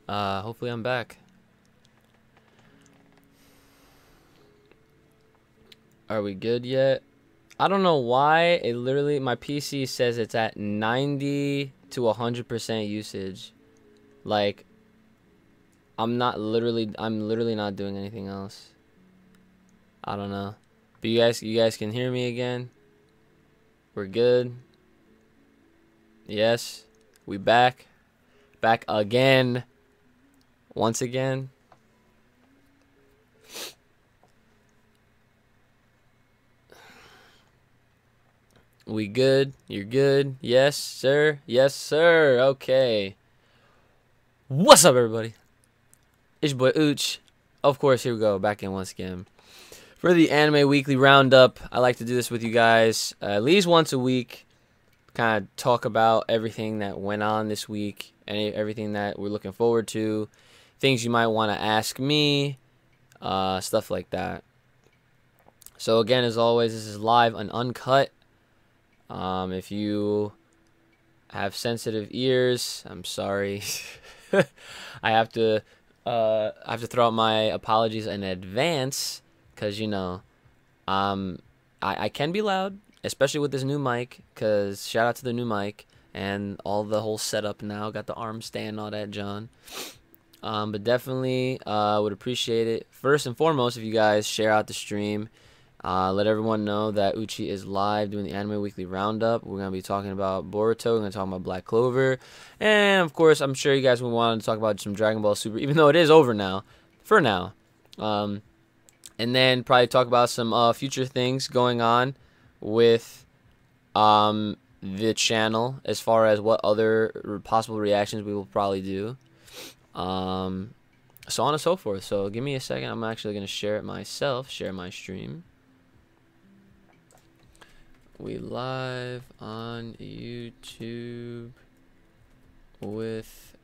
Hopefully I'm back. Are we good yet? I don't know why it literally, my PC says it's at 90 to 100% usage. Like, I'm literally not doing anything else. I don't know. But you guys can hear me again? We're good. Yes. We back. Back again. Once again. We good? You're good? Yes, sir. Yes, sir. Okay. What's up, everybody? It's your boy Ooch. Of course, here we go. Back in once again. For the Anime Weekly Roundup, I like to do this with you guys at least once a week. Kind of talk about everything that went on this week and everything that we're looking forward to. Things you might want to ask me. Stuff like that. So again, as always, this is live and uncut. If you have sensitive ears, I'm sorry. I have to throw out my apologies in advance, because, you know, I can be loud, especially with this new mic, because shout out to the new mic and all the whole setup now. Got the arm stand, all that, John. But definitely would appreciate it. First and foremost, if you guys share out the stream. Let everyone know that Uchi is live doing the Anime Weekly Roundup. We're going to be talking about Boruto. We're going to talk about Black Clover. And, of course, I'm sure you guys will want to talk about some Dragon Ball Super, even though it is over now, for now. And then probably talk about some future things going on with the channel, as far as what other possible reactions we will probably do. So on and so forth. So give me a second. I'm actually going to share it myself, share my stream. We live on YouTube with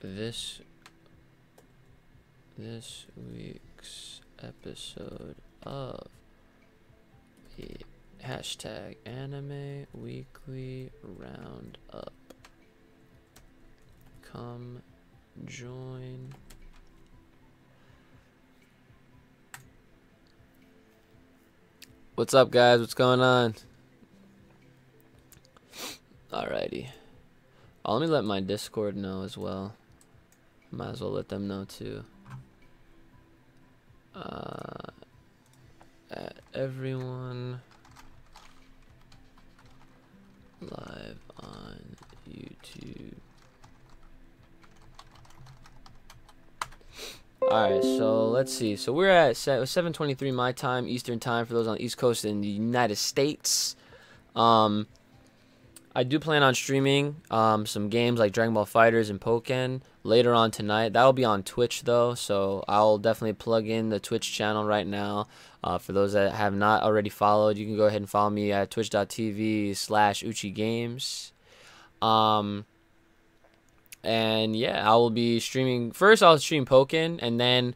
this week's episode of the hashtag Anime Weekly Roundup. Come join. What's up, guys? What's going on? Alrighty. Let me let my Discord know as well. Might as well let them know too. At everyone live on YouTube. Alright, so let's see. So we're at 7:23 my time, Eastern time, for those on the East Coast in the United States. I do plan on streaming some games like Dragon Ball FighterZ and Pokken later on tonight. That'll be on Twitch, though, so I'll definitely plug in the Twitch channel right now. For those that have not already followed, you can go ahead and follow me at twitch.tv/UchiGames. And yeah, I will be streaming. First, I'll stream Pokken, and then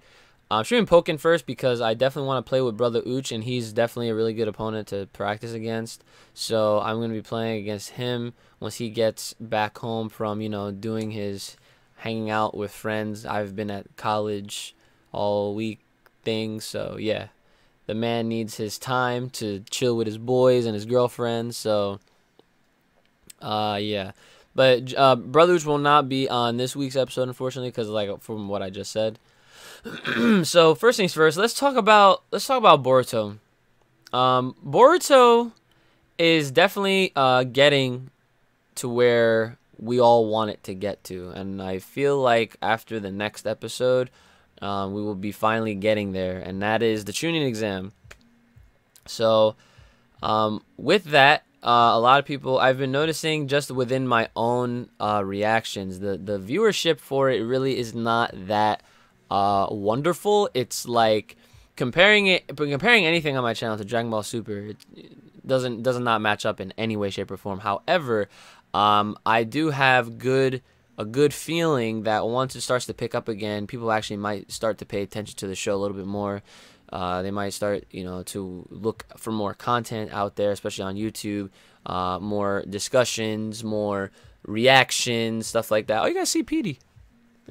I'm streaming Pokken first because I definitely want to play with Brother Ooch, and he's definitely a really good opponent to practice against. So I'm going to be playing against him once he gets back home from, you know, doing his hanging out with friends. I've been at college all week thing, so yeah. The man needs his time to chill with his boys and his girlfriends, so yeah. But Brother Ooch will not be on this week's episode, unfortunately, because, like, from what I just said. So first things first, let's talk about Boruto. Boruto is definitely getting to where we all want it to get to, and I feel like after the next episode, we will be finally getting there, and that is the Chunin exam. So with that, a lot of people, I've been noticing just within my own reactions, the viewership for it really is not that wonderful. It's like comparing anything on my channel to Dragon Ball Super, it does not match up in any way, shape, or form. However, I do have a good feeling that once it starts to pick up again, people actually might start to pay attention to the show a little bit more. They might start, you know, to look for more content out there, especially on YouTube, more discussions, more reactions, stuff like that. Oh, you guys see Petey.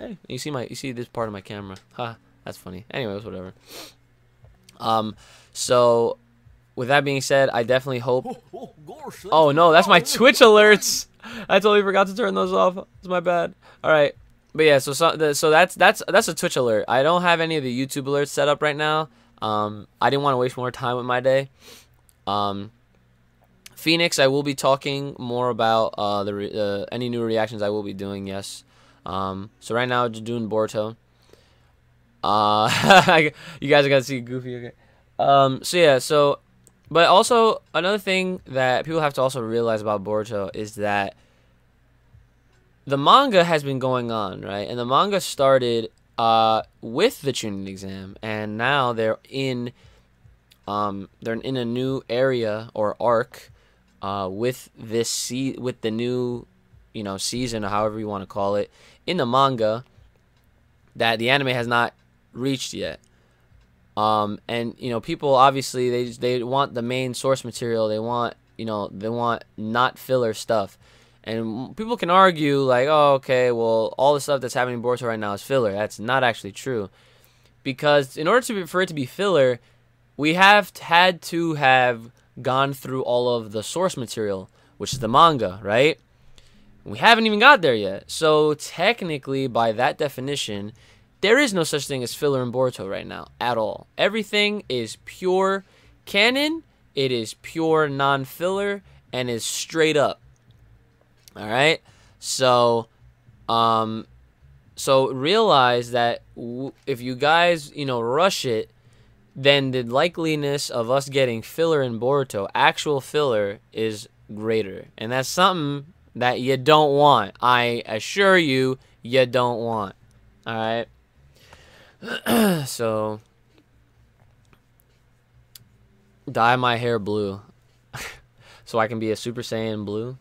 Hey, you see this part of my camera. Ha, that's funny. Anyways, whatever. So with that being said, I definitely hope. Oh no, that's my Twitch alerts. I totally forgot to turn those off. It's my bad. All right, but yeah, so that's a Twitch alert. I don't have any of the YouTube alerts set up right now. I didn't want to waste more time with my day. Phoenix, I will be talking more about any new reactions I will be doing. Yes. So right now, just doing Boruto. You guys are gonna see Goofy. Okay. So yeah. So, but also another thing that people have to also realize about Boruto is that the manga has been going on, right? And the manga started with the Chunin exam, and now they're in a new area or arc with with the new season, or however you want to call it, in the manga that the anime has not reached yet. And people obviously they want the main source material. They want not filler stuff. And people can argue like, oh, okay, well, all the stuff that's happening in Boruto right now is filler. That's not actually true, because in order for it to be filler, we had to have gone through all of the source material, which is the manga, right? We haven't even got there yet. So technically, by that definition, there is no such thing as filler in Boruto right now at all. Everything is pure canon. It is pure non-filler and is straight up. All right. So realize that if you guys rush it, then the likeliness of us getting filler in Boruto, actual filler, is greater. And that's something that you don't want. I assure you, you don't want. Alright? So, dye my hair blue so I can be a Super Saiyan blue.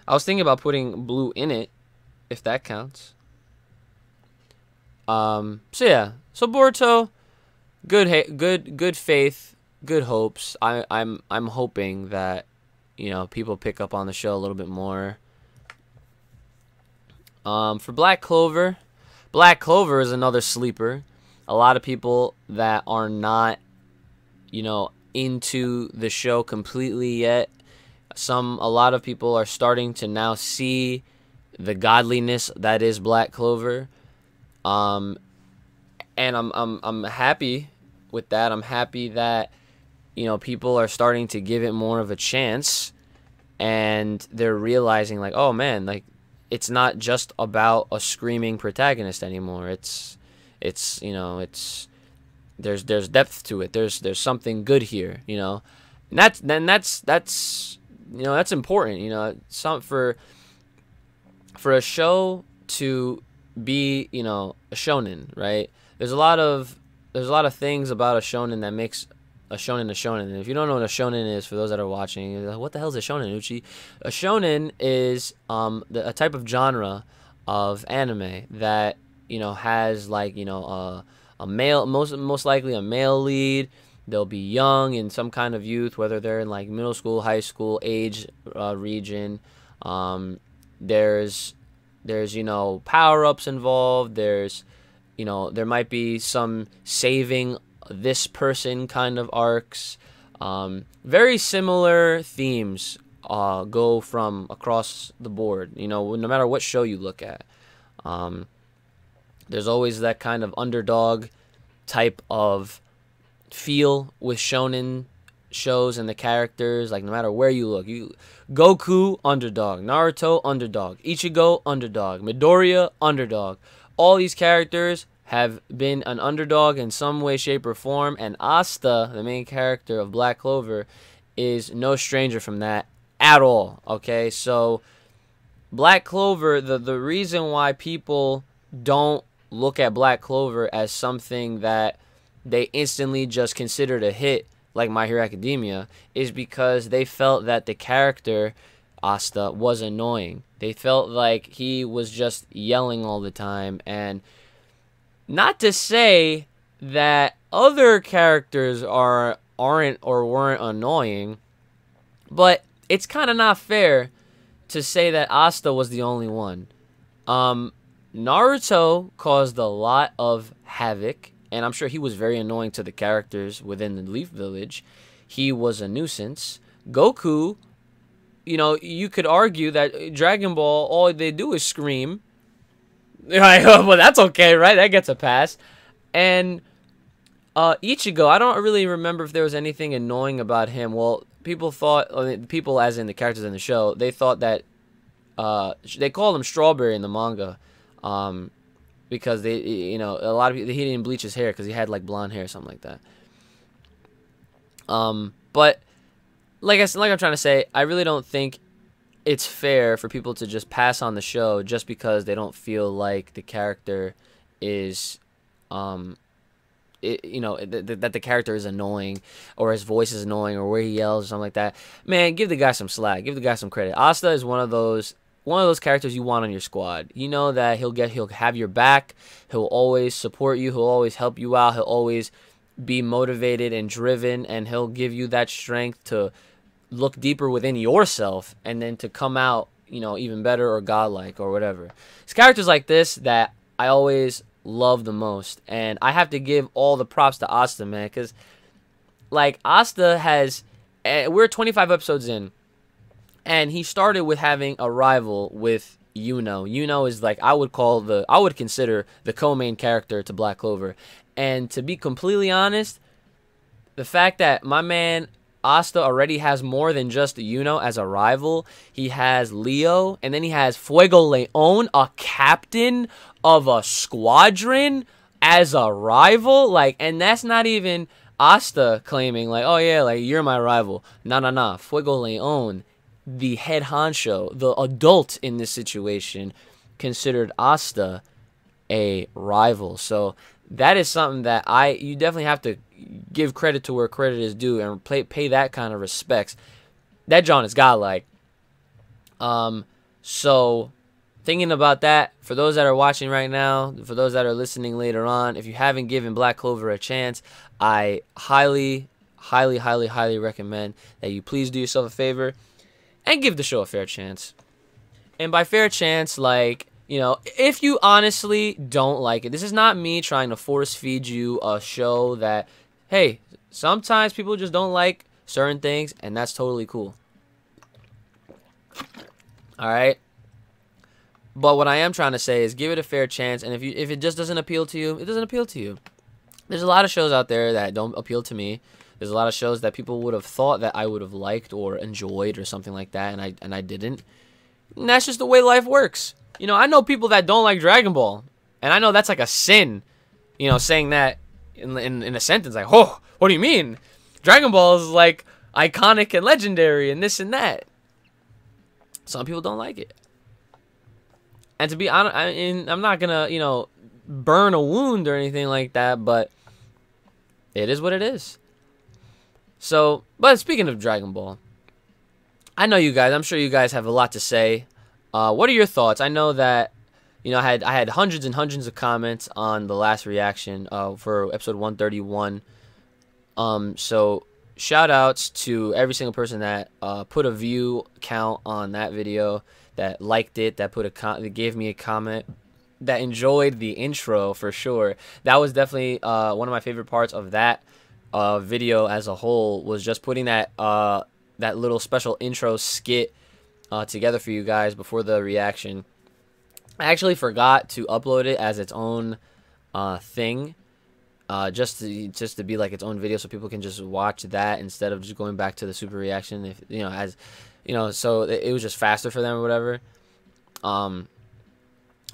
I was thinking about putting blue in it, if that counts. So yeah. So Boruto, good faith, good hopes. I'm hoping that people pick up on the show a little bit more. For Black Clover is another sleeper. A lot of people that are not into the show completely yet. A lot of people are starting to now see the godliness that is Black Clover. And I'm happy with that. I'm happy that people are starting to give it more of a chance, and they're realizing like, oh man, like it's not just about a screaming protagonist anymore. It's there's depth to it. There's something good here, and that's important. For a show to be a shonen, right? There's a lot of things about a shonen that makes a shonen a shonen. And if you don't know what a shonen is, for those that are watching, you're like, what the hell is a shonen, Uchi? A shonen is a type of genre of anime that has like a male, most likely a male lead. They'll be young, in some kind of youth, whether they're in like middle school, high school age region. There's power-ups involved. There might be some saving this person kind of arcs. Very similar themes go from across the board, no matter what show you look at. There's always that kind of underdog type of feel with shonen shows and the characters. Like no matter where you look, Goku underdog, Naruto underdog, Ichigo underdog, Midoriya underdog. All these characters have been an underdog in some way, shape, or form, and Asta, the main character of Black Clover, is no stranger from that at all. Okay, so Black Clover, the reason why people don't look at Black Clover as something that they instantly just considered a hit like My Hero Academia is because they felt that the character Asta was annoying. They felt like he was just yelling all the time. And not to say that other characters aren't or weren't annoying, but it's kind of not fair to say that Asta was the only one. Naruto caused a lot of havoc, and I'm sure he was very annoying to the characters within the Leaf Village. He was a nuisance. Goku, you know, you could argue that Dragon Ball, all they do is scream. Well, that's okay, right? That gets a pass. And Ichigo, I don't really remember if there was anything annoying about him. Well, people thought, people as in the characters in the show, they thought that they called him Strawberry in the manga, because they, you know, a lot of people, he didn't bleach his hair because he had like blonde hair or something like that. But like I'm trying to say, I really don't think it's fair for people to just pass on the show just because they don't feel like the character is, you know, that the character is annoying, or his voice is annoying, or where he yells or something like that. Man, give the guy some slack. Give the guy some credit. Asta is one of those characters you want on your squad. You know that he'll have your back. He'll always support you. He'll always help you out. He'll always be motivated and driven, and he'll give you that strength to look deeper within yourself and then to come out, you know, even better or godlike or whatever. It's characters like this that I always love the most, and I have to give all the props to Asta, man, because like Asta has, we're 25 episodes in, and he started with having a rival with Yuno. Yuno is like, I would consider the co-main character to Black Clover. And to be completely honest, the fact that my man Asta already has more than just Yuno as a rival. He has Leo, and then he has Fuego Leon, a captain of a squadron, as a rival. Like, and that's not even Asta claiming like, oh yeah, like you're my rival. Nah. Fuego Leon, the head honcho, the adult in this situation, considered Asta a rival. So that is something that you definitely have to give credit to where credit is due and pay that kind of respects. That John is godlike. So thinking about that, for those that are watching right now, for those that are listening later on, if you haven't given Black Clover a chance, I highly recommend that you please do yourself a favor and give the show a fair chance. And by fair chance, like, you know, if you honestly don't like it, this is not me trying to force feed you a show that, hey, sometimes people just don't like certain things, and that's totally cool. All right? But what I am trying to say is give it a fair chance, and if it just doesn't appeal to you, it doesn't appeal to you. There's a lot of shows out there that don't appeal to me. There's a lot of shows that people would have thought that I would have liked or enjoyed or something like that, and I didn't. And that's just the way life works. You know, I know people that don't like Dragon Ball, and I know that's like a sin, you know, saying that in a sentence, like, oh, what do you mean? Dragon Ball is like iconic and legendary and this and that. Some people don't like it. And to be honest, I'm not gonna, you know, burn a wound or anything like that, but it is what it is. So, but speaking of Dragon Ball, I know you guys, I'm sure you guys have a lot to say. What are your thoughts? I know that, you know, I had hundreds and hundreds of comments on the last reaction for episode 131. So shout outs to every single person that put a view count on that video, that liked it, that that gave me a comment, that enjoyed the intro for sure. That was definitely one of my favorite parts of that video as a whole, was just putting that that little special intro skit together for you guys before the reaction. I actually forgot to upload it as its own thing, just to be like its own video, so people can just watch that instead of just going back to the super reaction. If you know, as you know, so it was just faster for them or whatever.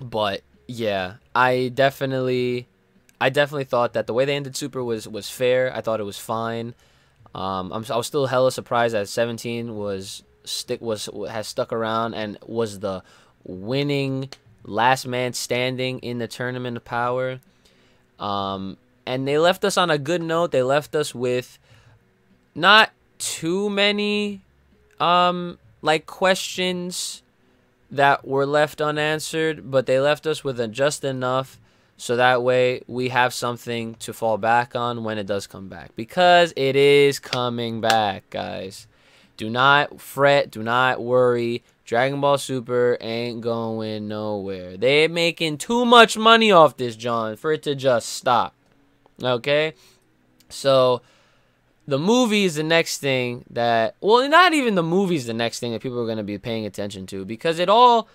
But yeah, I definitely thought that the way they ended Super was fair. I thought it was fine. I was still hella surprised that 17 has stuck around and was the winning last man standing in the Tournament of Power. And they left us on a good note. They left us with not too many like questions that were left unanswered, but they left us with just enough so that way we have something to fall back on when it does come back, because it is coming back, guys. Do not fret, do not worry. Dragon Ball Super ain't going nowhere. They're making too much money off this, John, for it to just stop. Okay? So, the movie is the next thing that... Well, not even the movie is the next thing that people are going to be paying attention to, because it all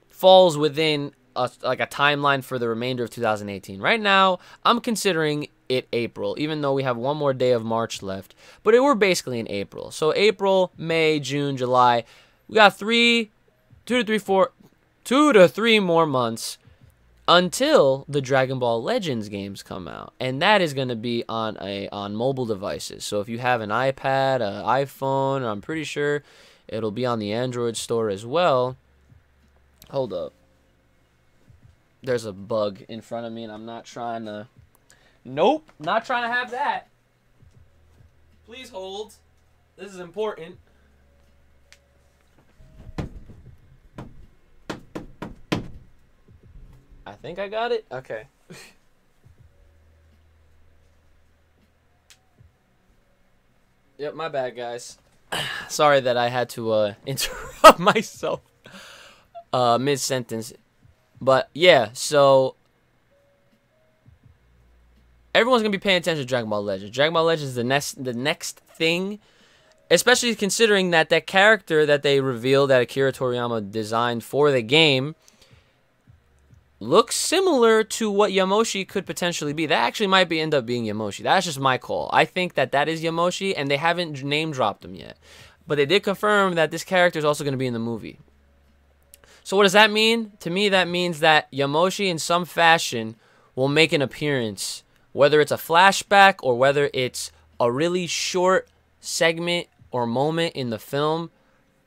falls within a timeline for the remainder of 2018. Right now, I'm considering it April, even though we have one more day of March left. But we're basically in April. So April, May, June, July. We got 2 to 3 more months until the Dragon Ball Legends games come out. And that is going to be on mobile devices. So if you have an iPad, an iPhone, I'm pretty sure it'll be on the Android store as well. Hold up. There's a bug in front of me, and I'm not trying to... Nope, not trying to have that. Please hold. This is important. I think I got it. Okay. Yep, my bad, guys. Sorry that I had to interrupt myself mid-sentence. But yeah, so everyone's gonna be paying attention to Dragon Ball Legends. Dragon Ball Legends is the next thing, especially considering that character that they revealed that Akira Toriyama designed for the game looks similar to what Yamoshi could potentially be. That actually might end up being Yamoshi. That's just my call. I think that is Yamoshi, and they haven't name dropped him yet, but they did confirm that this character is also going to be in the movie. So what does that mean? To me, that means that Yamoshi in some fashion will make an appearance, whether it's a flashback or whether it's a really short segment or moment in the film,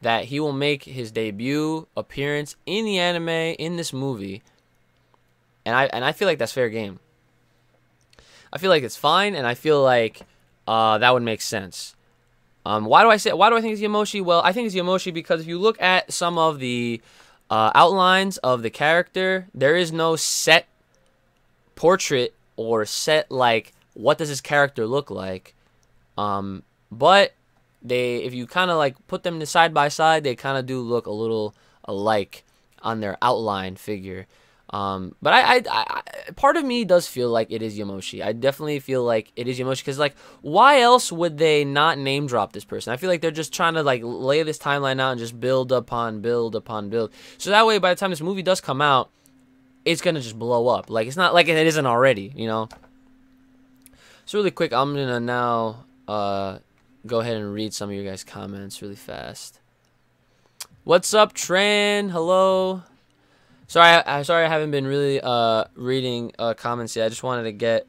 that he will make his debut appearance in the anime, in this movie. And I feel like that's fair game. I feel like it's fine, and I feel like that would make sense. Why do I think it's Yamoshi? Well, I think it's Yamoshi because if you look at some of the outlines of the character, there is no set portrait or set, like, what does this character look like. But if you kind of like put them side by side, they kind of do look a little alike on their outline figure. But I part of me does feel like it is Yamoshi. I definitely feel like it is Yamoshi because, like, why else would they not name drop this person? I feel like they're just trying to, like, lay this timeline out and just build upon build upon build. So that way, by the time this movie does come out, it's gonna just blow up. Like, it's not like it isn't already, you know. So really quick, I'm gonna now go ahead and read some of your guys' comments really fast. What's up, Tran? Hello. Sorry, I haven't been really reading comments yet. I just wanted to get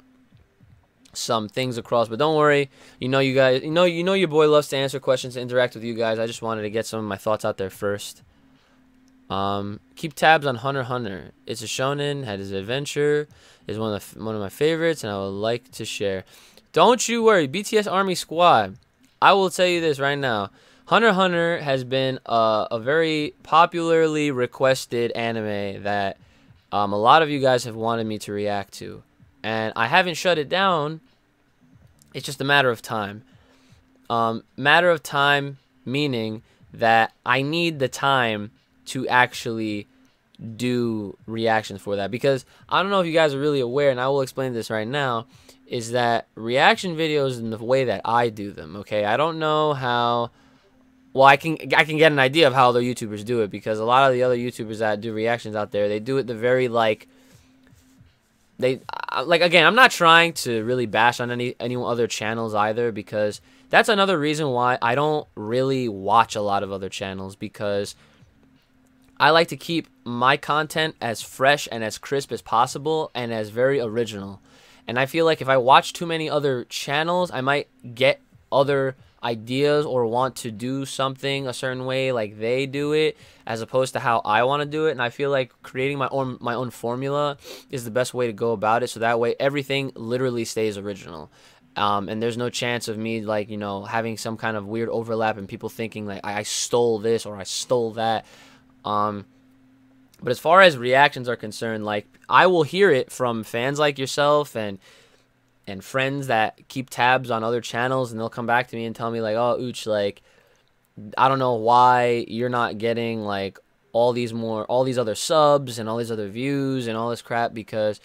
some things across, but don't worry. You know, you guys, you know your boy loves to answer questions, to interact with you guys. I just wanted to get some of my thoughts out there first. Keep tabs on Hunter x Hunter. It's a shonen, had his adventure, is one of my favorites, and I would like to share. Don't you worry, BTS Army Squad. I will tell you this right now. Hunter x Hunter has been a very popularly requested anime that a lot of you guys have wanted me to react to. And I haven't shut it down. It's just a matter of time. Matter of time meaning that I need the time to actually do reactions for that. Because I don't know if you guys are really aware, and I will explain this right now, is that reaction videos in the way that I do them, okay? I don't know how... Well, I can get an idea of how other YouTubers do it, because a lot of the other YouTubers that do reactions out there, they do it the very, like, again, I'm not trying to really bash on any other channels either, because that's another reason why I don't really watch a lot of other channels, because I like to keep my content as fresh and as crisp as possible and as very original. And I feel like if I watch too many other channels, I might get other ideas or want to do something a certain way like they do it, as opposed to how I want to do it. And I feel like creating my own formula is the best way to go about it, so that way everything literally stays original. And there's no chance of me, like, you know, having some kind of weird overlap and people thinking like I stole this or I stole that. But as far as reactions are concerned, like, I will hear it from fans like yourself and friends that keep tabs on other channels, and they'll come back to me and tell me like, oh, Ooch, like, I don't know why you're not getting like all these other subs and all these other views and all this crap, because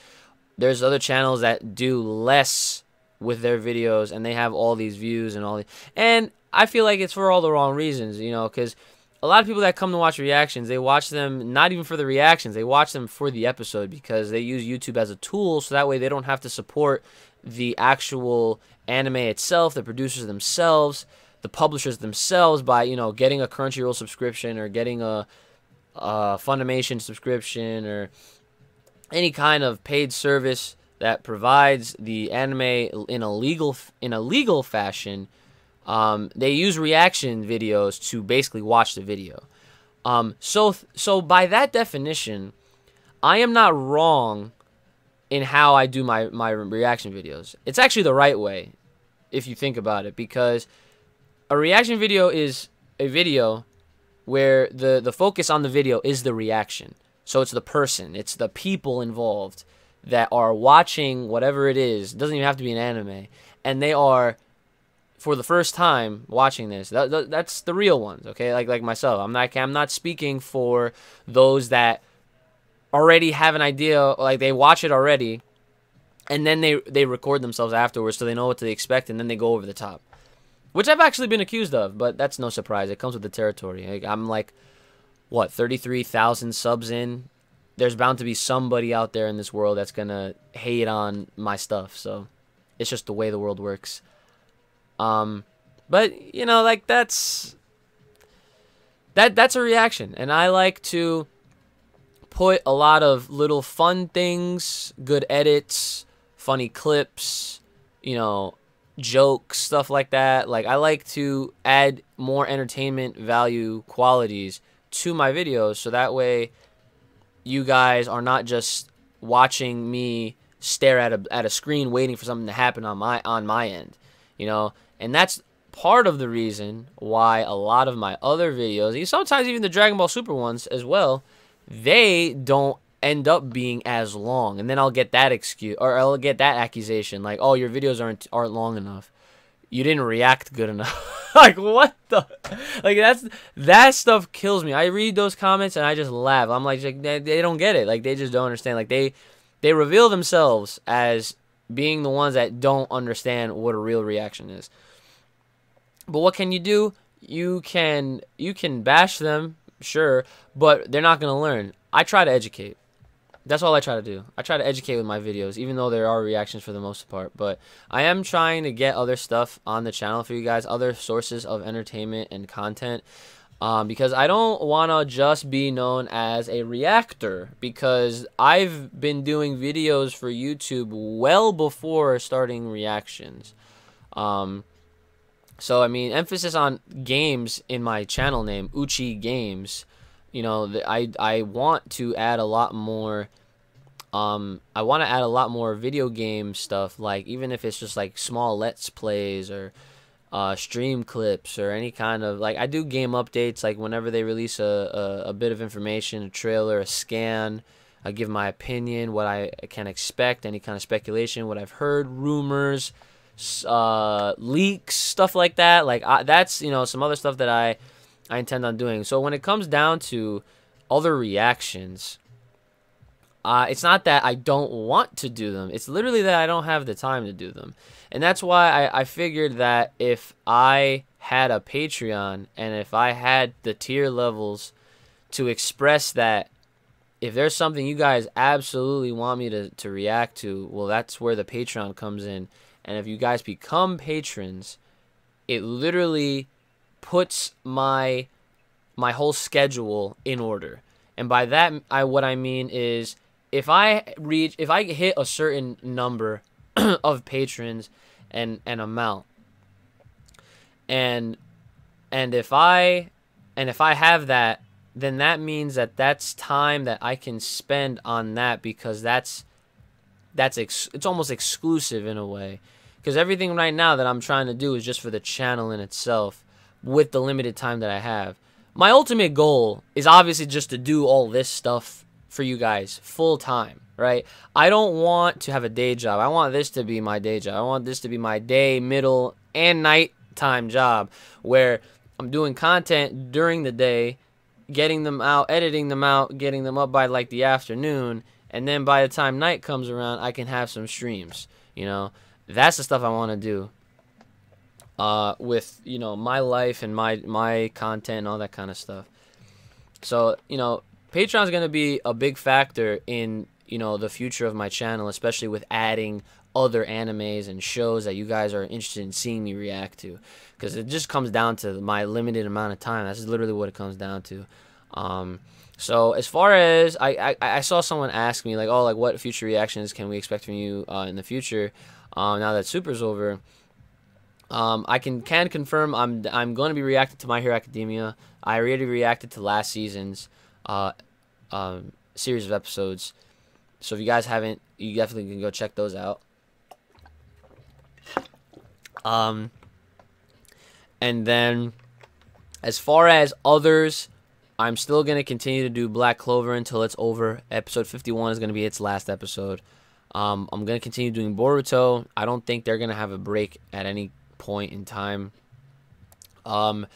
there's other channels that do less with their videos and they have all these views and all these. And I feel like it's for all the wrong reasons, you know, because a lot of people that come to watch reactions, they watch them not even for the reactions, they watch them for the episode, because they use YouTube as a tool, so that way they don't have to support the actual anime itself, the producers themselves, the publishers themselves, by, you know, getting a Crunchyroll subscription or getting a Funimation subscription or any kind of paid service that provides the anime in a legal fashion. They use reaction videos to basically watch the video. So by that definition, I am not wrong in how I do my reaction videos. It's actually the right way, if you think about it, because a reaction video is a video where the focus on the video is the reaction. So it's the person, it's the people involved that are watching whatever it is. It doesn't even have to be an anime, and they are, for the first time watching this. That's the real ones, okay? Like myself. I'm not speaking for those that already have an idea, like they watch it already, and then they record themselves afterwards so they know what to expect, and then they go over the top, which I've actually been accused of, but that's no surprise. It comes with the territory. Like, I'm like, what, 33,000 subs in? There's bound to be somebody out there in this world that's gonna hate on my stuff. So it's just the way the world works. But you know, like that's a reaction, and I like to put a lot of little fun things, good edits, funny clips, you know, jokes, stuff like that. Like, I like to add more entertainment value qualities to my videos, so that way you guys are not just watching me stare at a screen waiting for something to happen on my end, you know. And that's part of the reason why a lot of my other videos, sometimes even the Dragon Ball Super ones as well, they don't end up being as long. And then I'll get that excuse, or I'll get that accusation, like, oh, your videos aren't long enough. You didn't react good enough. Like, what the? Like, that stuff kills me. I read those comments and I just laugh. I'm like they don't get it. Like, they just don't understand. Like, they reveal themselves as being the ones that don't understand what a real reaction is. But what can you do? You can bash them, sure, but they're not gonna learn. I try to educate. That's all I try to do. I try to educate with my videos, even though there are reactions for the most part. But I am trying to get other stuff on the channel for you guys, other sources of entertainment and content, because I don't want to just be known as a reactor, because I've been doing videos for YouTube well before starting reactions. So, I mean, emphasis on games in my channel name, Uchi Games. You know, I want to add a lot more. I want to add a lot more video game stuff, like even if it's just like small let's plays or stream clips or any kind of, like, I do game updates, like whenever they release a bit of information, a trailer, a scan. I give my opinion, what I can expect, any kind of speculation, what I've heard, rumors, leaks, stuff like that. Like, that's, you know, some other stuff that I intend on doing. So when it comes down to other reactions, it's not that I don't want to do them. It's literally that I don't have the time to do them. And that's why I figured that if I had a Patreon and if I had the tier levels to express that if there's something you guys absolutely want me to react to, well, that's where the Patreon comes in. And if you guys become patrons, it literally puts my whole schedule in order. And by that, what I mean is, if I hit a certain number of patrons and amount, and if I have that, then that means that that's time that I can spend on that, because it's almost exclusive in a way, because everything right now that I'm trying to do is just for the channel in itself with the limited time that I have. My ultimate goal is obviously just to do all this stuff for you guys full time, right? I don't want to have a day job. I want this to be my day job. I want this to be my day, middle, and night time job, where I'm doing content during the day, getting them out, editing them out, getting them up by like the afternoon, and then by the time night comes around, I can have some streams. You know, that's the stuff I want to do. With my life and my content and all that kind of stuff. So Patreon is gonna be a big factor in the future of my channel, especially with adding other animes and shows that you guys are interested in seeing me react to, because it just comes down to my limited amount of time. That's literally what it comes down to. So as far as I saw someone ask me like, oh, like what future reactions can we expect from you in the future, now that Super's over. I can confirm I'm going to be reacting to My Hero Academia. I already reacted to last season's series of episodes. So if you guys haven't, you definitely can go check those out. And then as far as others, I'm still going to continue to do Black Clover until it's over. Episode 51 is going to be its last episode. I'm going to continue doing Boruto. I don't think they're going to have a break at any point in time. And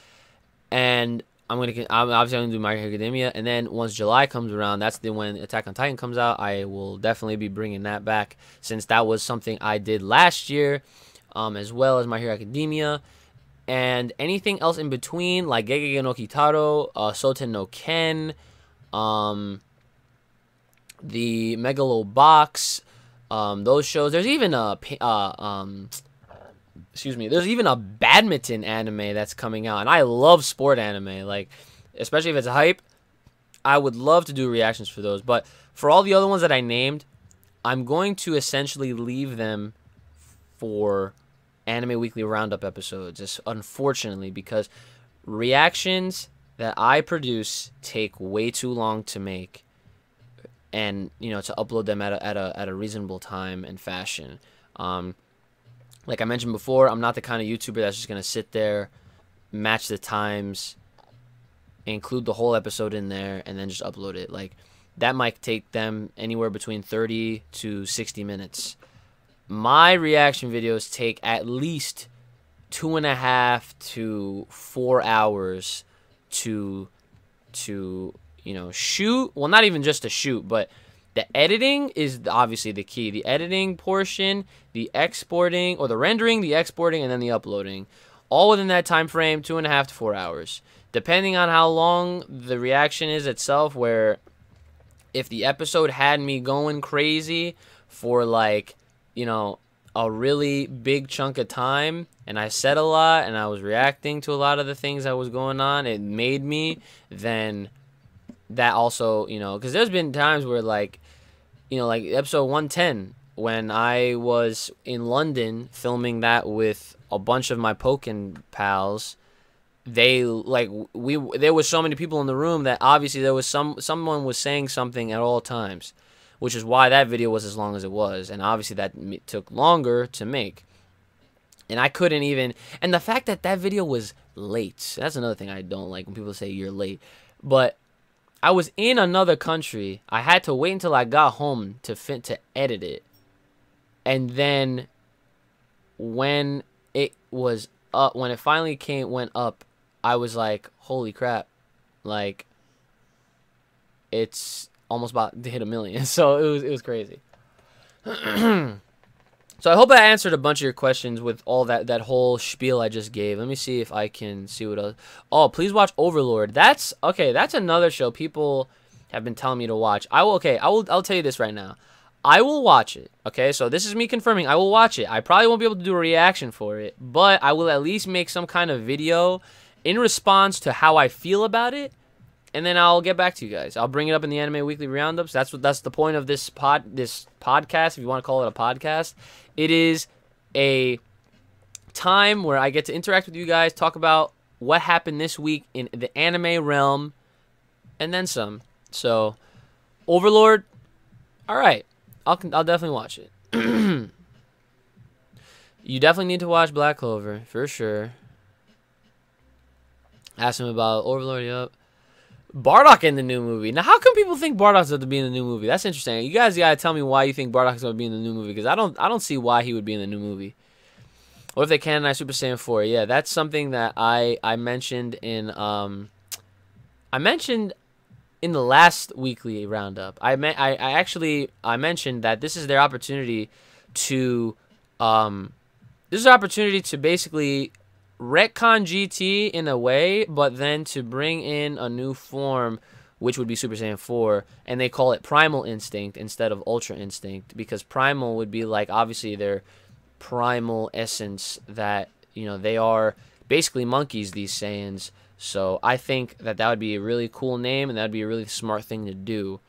I'm obviously going to do My Hero Academia, and then once July comes around, that's when Attack on Titan comes out. I will definitely be bringing that back, since that was something I did last year, as well as My Hero Academia. And anything else in between, like Gegege no Kitaro, Soten no Ken, the Megalobox, those shows. There's even there's even a badminton anime that's coming out, and I love sport anime, like, especially if it's hype. I would love to do reactions for those, but for all the other ones that I named, I'm going to essentially leave them for Anime Weekly Roundup episodes, just unfortunately, because reactions that I produce take way too long to make, and to upload them at a reasonable time and fashion. Like I mentioned before, I'm not the kind of YouTuber that's just going to sit there, match the times, include the whole episode in there, and then just upload it. Like, that might take them anywhere between 30 to 60 minutes. My reaction videos take at least 2.5 to 4 hours to shoot. Well, not even just to shoot, but the editing is obviously the key. The editing portion, the exporting, or the rendering, the exporting, and then the uploading. All within that time frame, 2.5 to 4 hours. Depending on how long the reaction is itself, where if the episode had me going crazy for like, a really big chunk of time, and I said a lot, and I was reacting to a lot of the things that was going on, it made me, then that also, because there's been times where like episode 110, when I was in London filming that with a bunch of my Pokken pals, there was so many people in the room that obviously there was someone was saying something at all times, which is why that video was as long as it was, and obviously that took longer to make. And I couldn't even, and the fact that that video was late, that's another thing I don't like when people say you're late. But I was in another country. I had to wait until I got home to edit it. And then when it was up, when it finally went up, I was like, holy crap. Like, it's almost about to hit 1 million. So it was crazy. So I hope I answered a bunch of your questions with all that whole spiel I just gave. Let me see if I can see what else. Oh, please watch Overlord. That's another show people have been telling me to watch. I'll tell you this right now. I will watch it. Okay, so this is me confirming I will watch it. I probably won't be able to do a reaction for it, but I will at least make some kind of video in response to how I feel about it. And then I'll get back to you guys. I'll bring it up in the Anime Weekly Roundups. That's the point of this podcast, if you want to call it a podcast. It is a time where I get to interact with you guys, talk about what happened this week in the anime realm, and then some. So, Overlord, all right, I'll definitely watch it. You definitely need to watch Black Clover for sure. Ask him about Overlord. Yup. Bardock in the new movie. Now, how come people think Bardock's going to be in the new movie? That's interesting. You guys gotta tell me why you think Bardock's going to be in the new movie, because I don't see why he would be in the new movie. What if they canonize Super Saiyan 4? Yeah, that's something that I mentioned in in the last weekly roundup. I actually mentioned that this is their opportunity to basically retcon GT in a way, but then to bring in a new form, which would be Super Saiyan 4, and they call it Primal Instinct instead of Ultra Instinct, because Primal would be like obviously their primal essence that, you know, they are basically monkeys, these Saiyans. So I think that that would be a really cool name, and that would be a really smart thing to do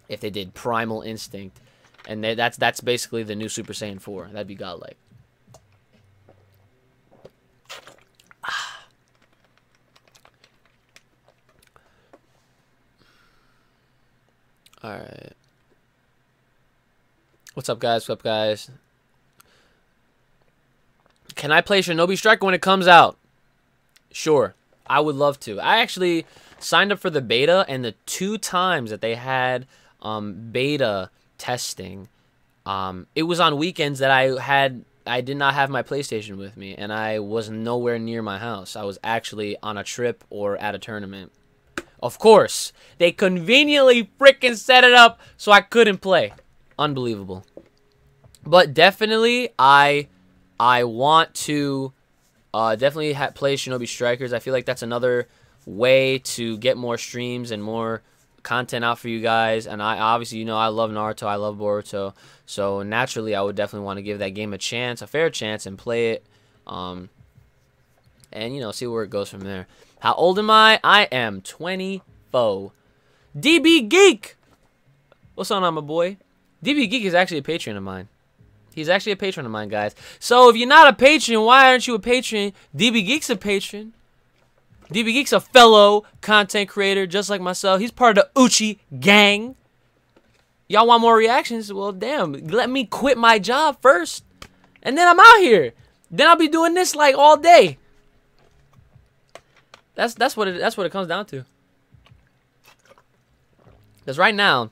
if they did Primal Instinct. And that's basically the new Super Saiyan 4. That'd be godlike. Alright. What's up, guys? What's up, guys? Can I play Shinobi Striker when it comes out? Sure. I would love to. I actually signed up for the beta, and the 2 times that they had beta testing, it was on weekends that I did not have my PlayStation with me, and I was nowhere near my house. I was actually on a trip or at a tournament. Of course, they conveniently freaking set it up so I couldn't play. Unbelievable. But definitely, I want to definitely play Shinobi Strikers. I feel like that's another way to get more streams and more content out for you guys. And I obviously, you know, I love Naruto, I love Boruto, so naturally I would definitely want to give that game a chance, a fair chance, and play it, and you know, see where it goes from there. How old am I? I am 24. DB Geek, what's on, my boy? DB Geek is actually a patron of mine. He's actually a patron of mine, guys. So if you're not a patron, why aren't you a patron? DB Geek's a patron. DB Geek's a fellow content creator just like myself. He's part of the Uchi gang. Y'all want more reactions? Well, damn. Let me quit my job first, and then I'm out here. Then I'll be doing this like all day. That's what it comes down to. Because right now,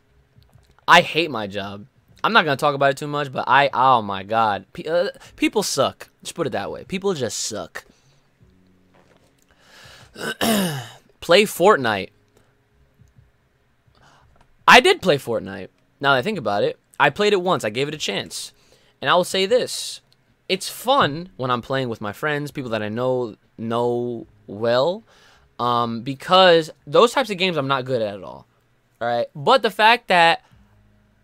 I hate my job. I'm not gonna talk about it too much, but oh my god, people suck. Just put it that way. People just suck. Play Fortnite. I did play Fortnite. Now that I think about it, I played it once. I gave it a chance, and I will say this: it's fun when I'm playing with my friends, people that I know well, because those types of games I'm not good at all. All right, but the fact that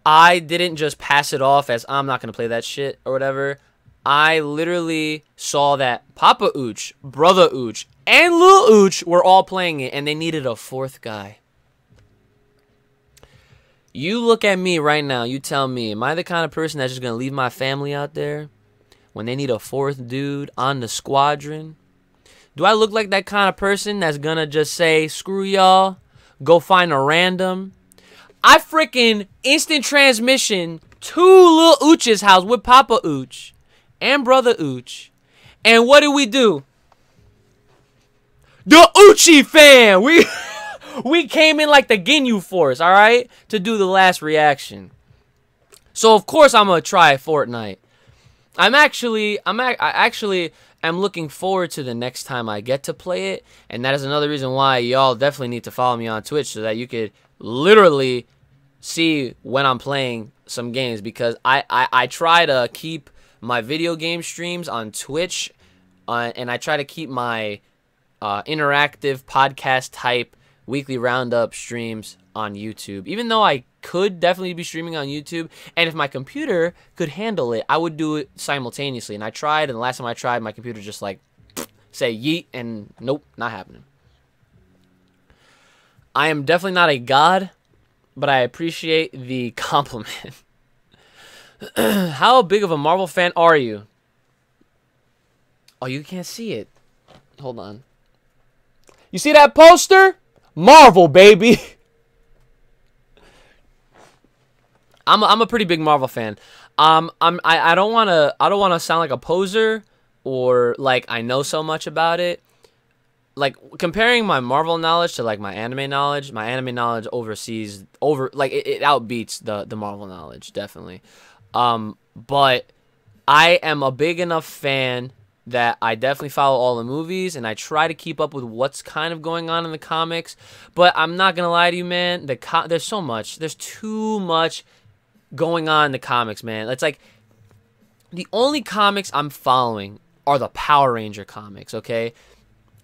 I didn't just pass it off as I'm not going to play that shit or whatever. I literally saw that Papa Ooch, Brother Ooch, and Lil Ooch were all playing it, and they needed a 4th guy. You look at me right now. You tell me, am I the kind of person that's just going to leave my family out there when they need a 4th dude on the squadron? Do I look like that kind of person that's going to just say, screw y'all, go find a random? I freaking instant transmission to Lil Ooch's house with Papa Ooch and Brother Ooch. And what do? The Oochie fam! We came in like the Ginyu Force, alright? To do the last reaction. So of course I'm gonna try Fortnite. I actually am looking forward to the next time I get to play it. And that is another reason why y'all definitely need to follow me on Twitch, so that you could literally see when I'm playing some games, because I try to keep my video game streams on Twitch, and I try to keep my interactive podcast type weekly roundup streams on YouTube. Even though I could definitely be streaming on YouTube, and if my computer could handle it, I would do it simultaneously. And I tried, and the last time I tried, my computer just like say yeet, and nope, not happening. I am definitely not a god, but I appreciate the compliment. How big of a Marvel fan are you? Oh, you can't see it. Hold on. You see that poster? Marvel, baby. I'm a pretty big Marvel fan. I don't wanna sound like a poser or like I know so much about it. Like, comparing my Marvel knowledge to like my anime knowledge it outbeats the Marvel knowledge, definitely. But I am a big enough fan that I definitely follow all the movies, and I try to keep up with what's kind of going on in the comics. But I'm not gonna lie to you, man. There's so much. There's too much going on in the comics, man. It's like the only comics I'm following are the Power Ranger comics, okay?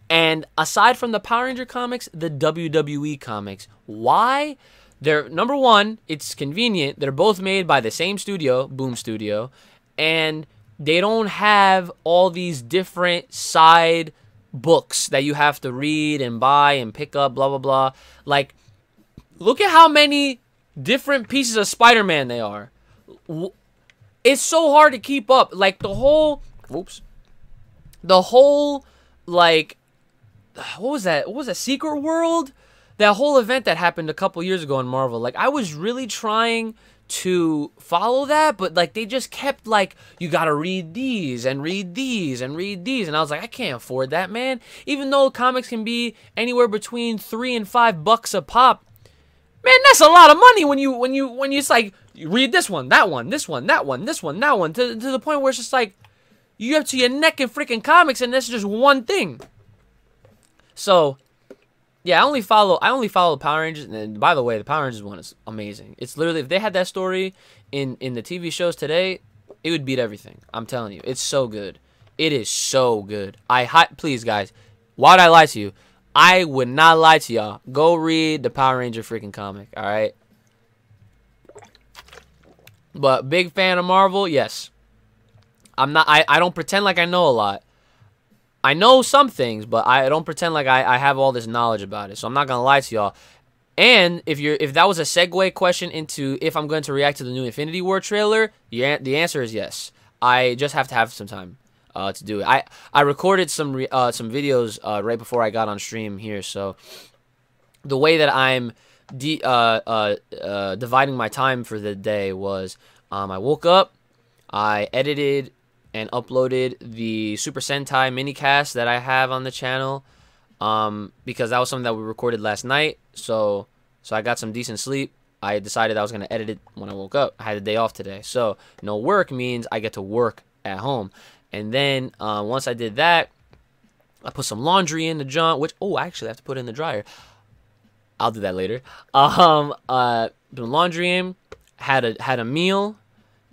And aside from the Power Ranger comics, the WWE comics. Why? They're, number one, it's convenient. They're both made by the same studio, Boom Studio, and they don't have all these different side books that you have to read and buy and pick up, blah, blah, blah. Like, look at how many different pieces of Spider-Man they are. It's so hard to keep up. Like, the whole, like, what was that? What was that? Secret World? That whole event that happened a couple years ago in Marvel. Like, I was really trying to follow that, but like they just kept like, you gotta read these and read these and read these, and I was like, I can't afford that, man. Even though comics can be anywhere between $3 and $5 a pop, man, that's a lot of money when it's like, you read this one, that one, this one, that one, this one, that one, to the point where it's just like you have to your neck in freaking comics, and that's just one thing. So yeah, I only follow Power Rangers, and by the way, the Power Rangers one is amazing. It's literally, if they had that story in the TV shows today, it would beat everything. I'm telling you, it's so good. It is so good. Please, guys, why'd I lie to you? I would not lie to y'all. Go read the Power Ranger freaking comic, all right? But big fan of Marvel, yes. I'm not. I don't pretend like I know a lot. I know some things, but I don't pretend like I have all this knowledge about it. So I'm not gonna lie to y'all. And if that was a segue question into if I'm going to react to the new Infinity War trailer, the answer is yes. I just have to have some time to do it. I recorded some videos right before I got on stream here. So the way that I'm dividing my time for the day was I woke up, I edited and uploaded the Super Sentai minicast that I have on the channel, because that was something that we recorded last night. So I got some decent sleep. I decided I was going to edit it when I woke up. I had a day off today. So no work means I get to work at home. And then once I did that, I put some laundry in the junk, which, actually I have to put it in the dryer. I'll do that later. Put laundry in, had a meal,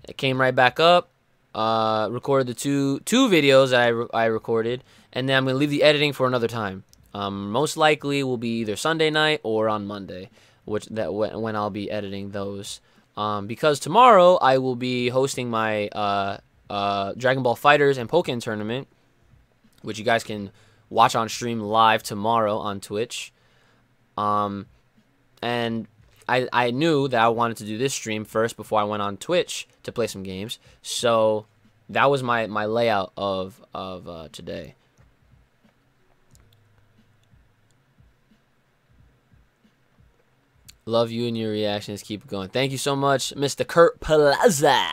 it came right back up. Recorded the two videos that I recorded, and then I'm gonna leave the editing for another time. Most likely will be either Sunday night or on Monday, when I'll be editing those. Because tomorrow I will be hosting my Dragon Ball Fighters and Pokken tournament, which you guys can watch on stream live tomorrow on Twitch. And I knew that I wanted to do this stream first before I went on Twitch to play some games. So that was my layout of today. Love you and your reactions. Keep going. Thank you so much, Mr. Kurt Plaza.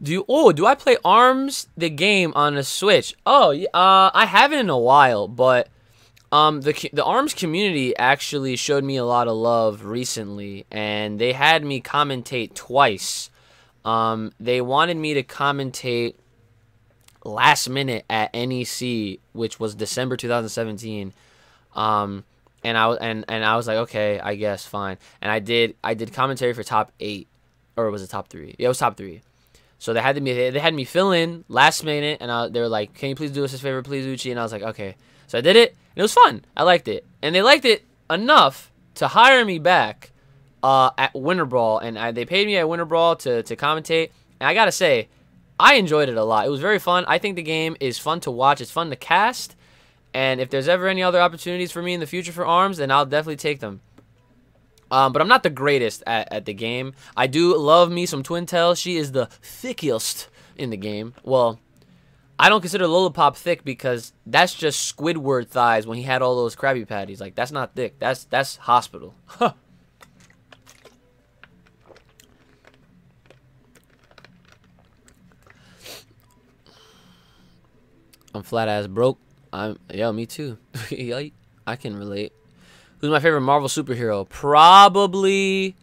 Do I play ARMS the game on the Switch? I haven't in a while, but the ARMS community actually showed me a lot of love recently, and they had me commentate twice. They wanted me to commentate last minute at NEC, which was December 2017. And I was like, okay, I guess fine. And I did commentary for top 8, or was it top 3? Yeah, it was top 3. So they had me fill in last minute, and they were like, can you please do us a favor, please, Uchi? And I was like, okay. So I did it, and it was fun. I liked it, and they liked it enough to hire me back at Winter Brawl, and they paid me at Winter Brawl to commentate. And I gotta say, I enjoyed it a lot. It was very fun. I think the game is fun to watch. It's fun to cast. And if there's ever any other opportunities for me in the future for ARMS, then I'll definitely take them. But I'm not the greatest at the game. I do love me some Twintail. She is the thickest in the game. Well, I don't consider Lollipop thick because that's just Squidward thighs when he had all those Krabby Patties. Like, that's not thick. That's hospital. I'm flat ass broke. Me too. I can relate. Who's my favorite Marvel superhero? Probably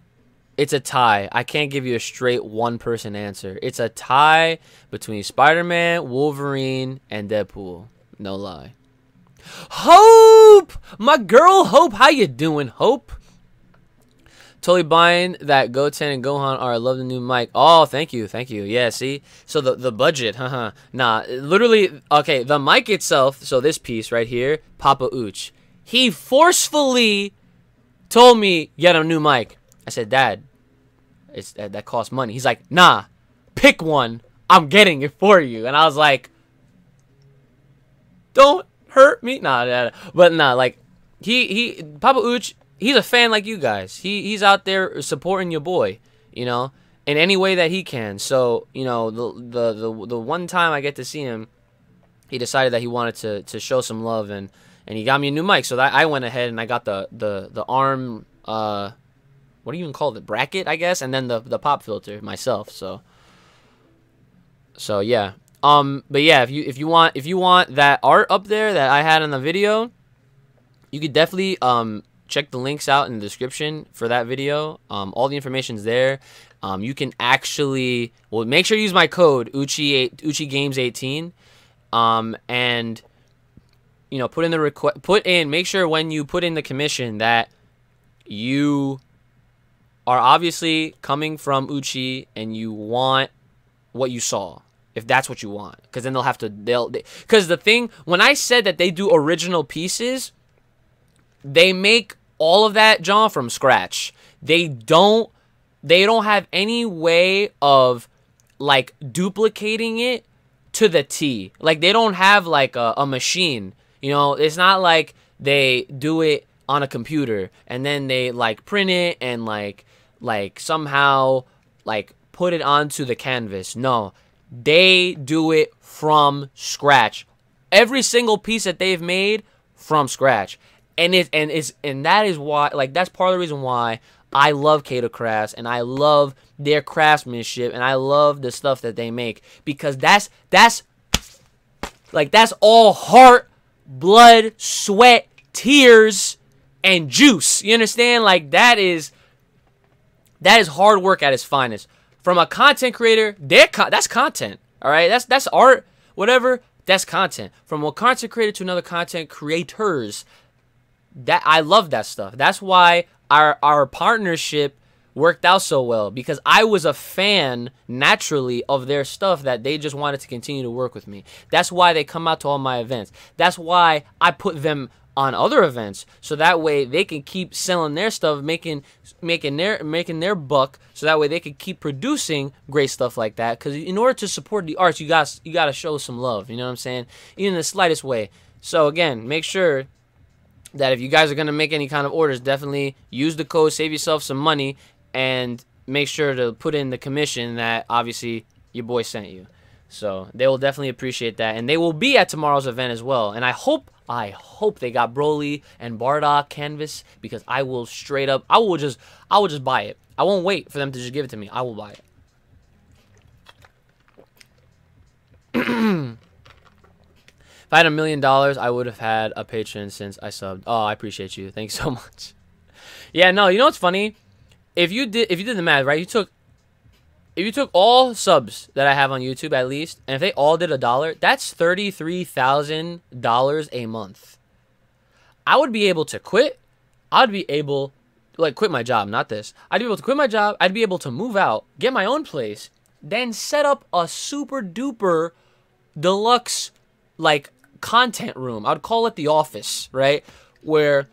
It's a tie. I can't give you a straight one-person answer. It's a tie between Spider-Man, Wolverine, and Deadpool. No lie. Hope! My girl Hope. How you doing, Hope? Totally buying that Goten and Gohan are. I love the new mic. Oh, thank you. Thank you. Yeah, see? So the budget, haha. Nah, literally, okay, the mic itself, so this piece right here, Papa Ooch, he forcefully told me, get a new mic. I said, Dad, that costs money. He's like, nah, pick one. I'm getting it for you. And I was like, don't hurt me. Nah, but nah, like, Papa Ooch, he's a fan like you guys. He's out there supporting your boy, you know, in any way that he can. So, you know, the one time I get to see him, he decided that he wanted to show some love, and he got me a new mic. So that I went ahead and I got the arm, what do you even call it, bracket, I guess, and then the pop filter myself. So yeah. But yeah, if you want that art up there that I had in the video, you could definitely check the links out in the description for that video. All the information's there. You can actually, well, make sure you use my code UchiGames18, and you know, put in the make sure when you put in the commission that you are obviously coming from Uchi and you want what you saw. If that's what you want, because then because the thing, when I said that they do original pieces, they make all of that, John, from scratch. They don't have any way of like duplicating it to the T. Like, they don't have like a machine, you know. It's not like they do it on a computer and then they like print it and like somehow like put it onto the canvas. No, they do it from scratch. Every single piece that they've made from scratch. And that is why, like, that's part of the reason why I love Kato Crafts and I love their craftsmanship and I love the stuff that they make, because that's all heart, blood, sweat, tears, and juice. You understand? Like, that is hard work at its finest. From a content creator, that's content. All right, that's art, whatever. That's content. From a content creator to another content creators. That I love that stuff. That's why our partnership worked out so well, because I was a fan naturally of their stuff that they just wanted to continue to work with me. That's why they come out to all my events. That's why I put them on other events, so that way they can keep selling their stuff, making their buck, so that way they can keep producing great stuff like that. Because in order to support the arts, you gotta show some love. You know what I'm saying? Even in the slightest way. So again, make sure that if you guys are going to make any kind of orders, definitely use the code, save yourself some money, and make sure to put in the commission that obviously your boy sent you. So they will definitely appreciate that, and they will be at tomorrow's event as well. And I hope they got Broly and Bardock canvas, because I will straight up, I will just buy it. I won't wait for them to just give it to me. I will buy it. If I had $1 million, I would have had a patron since I subbed. Oh, I appreciate you. Thanks so much. Yeah, no, you know what's funny? If you did the math, right? If you took all subs that I have on YouTube at least, and if they all did $1, that's $33,000 a month. I would be able to quit. I'd be able, like, quit my job, not this. I'd be able to quit my job. I'd be able to move out, get my own place, then set up a super duper deluxe, like, content room. I would call it the office, right? Where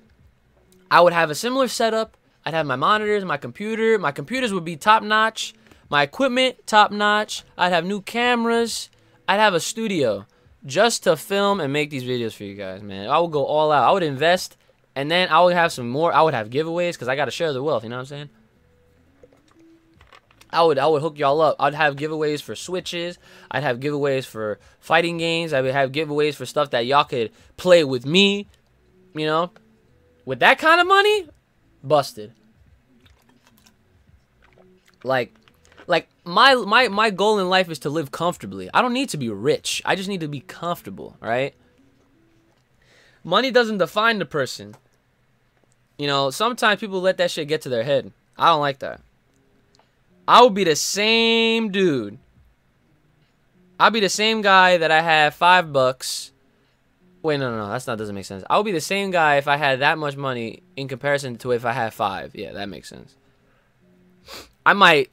I would have a similar setup. I'd have my monitors, my computer. My computers would be top notch. My equipment, top notch. I'd have new cameras. I'd have a studio just to film and make these videos for you guys, man. I would go all out. I would invest, and then I would have some more. I would have giveaways, because I got to share the wealth, you know what I'm saying? I would hook y'all up. I'd have giveaways for Switches. I'd have giveaways for fighting games. I would have giveaways for stuff that y'all could play with me. You know, with that kind of money, busted. Like my goal in life is to live comfortably. I don't need to be rich. I just need to be comfortable, right? Money doesn't define the person. You know, sometimes people let that shit get to their head. I don't like that. I would be the same dude. I'll be the same guy that I had $5. Wait, no, that doesn't make sense. I would be the same guy if I had that much money in comparison to if I had 5. Yeah, that makes sense. I might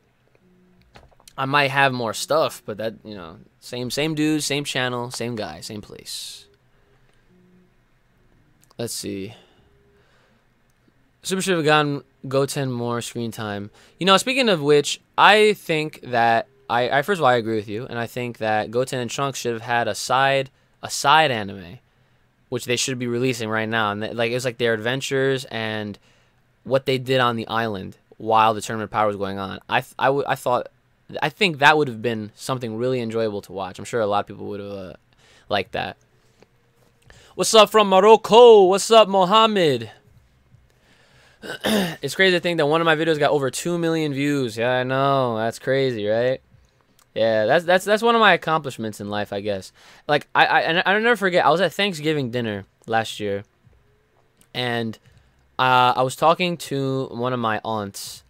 have more stuff, but that, you know, same dude, same channel, same guy, same place. Let's see. Super should have gotten Goten more screen time. You know, speaking of which, I think that I first of all I agree with you, and I think that Goten and Trunks should have had a side anime, which they should be releasing right now. And like it was like their adventures and what they did on the island while the Tournament of Power was going on. I think that would have been something really enjoyable to watch. I'm sure a lot of people would have liked that. What's up from Morocco? What's up, Mohammed? It's crazy to think that one of my videos got over 2 million views. Yeah, I know. That's crazy, right? Yeah, that's one of my accomplishments in life, I guess. Like I'll never forget. I was at Thanksgiving dinner last year, and I was talking to one of my aunts,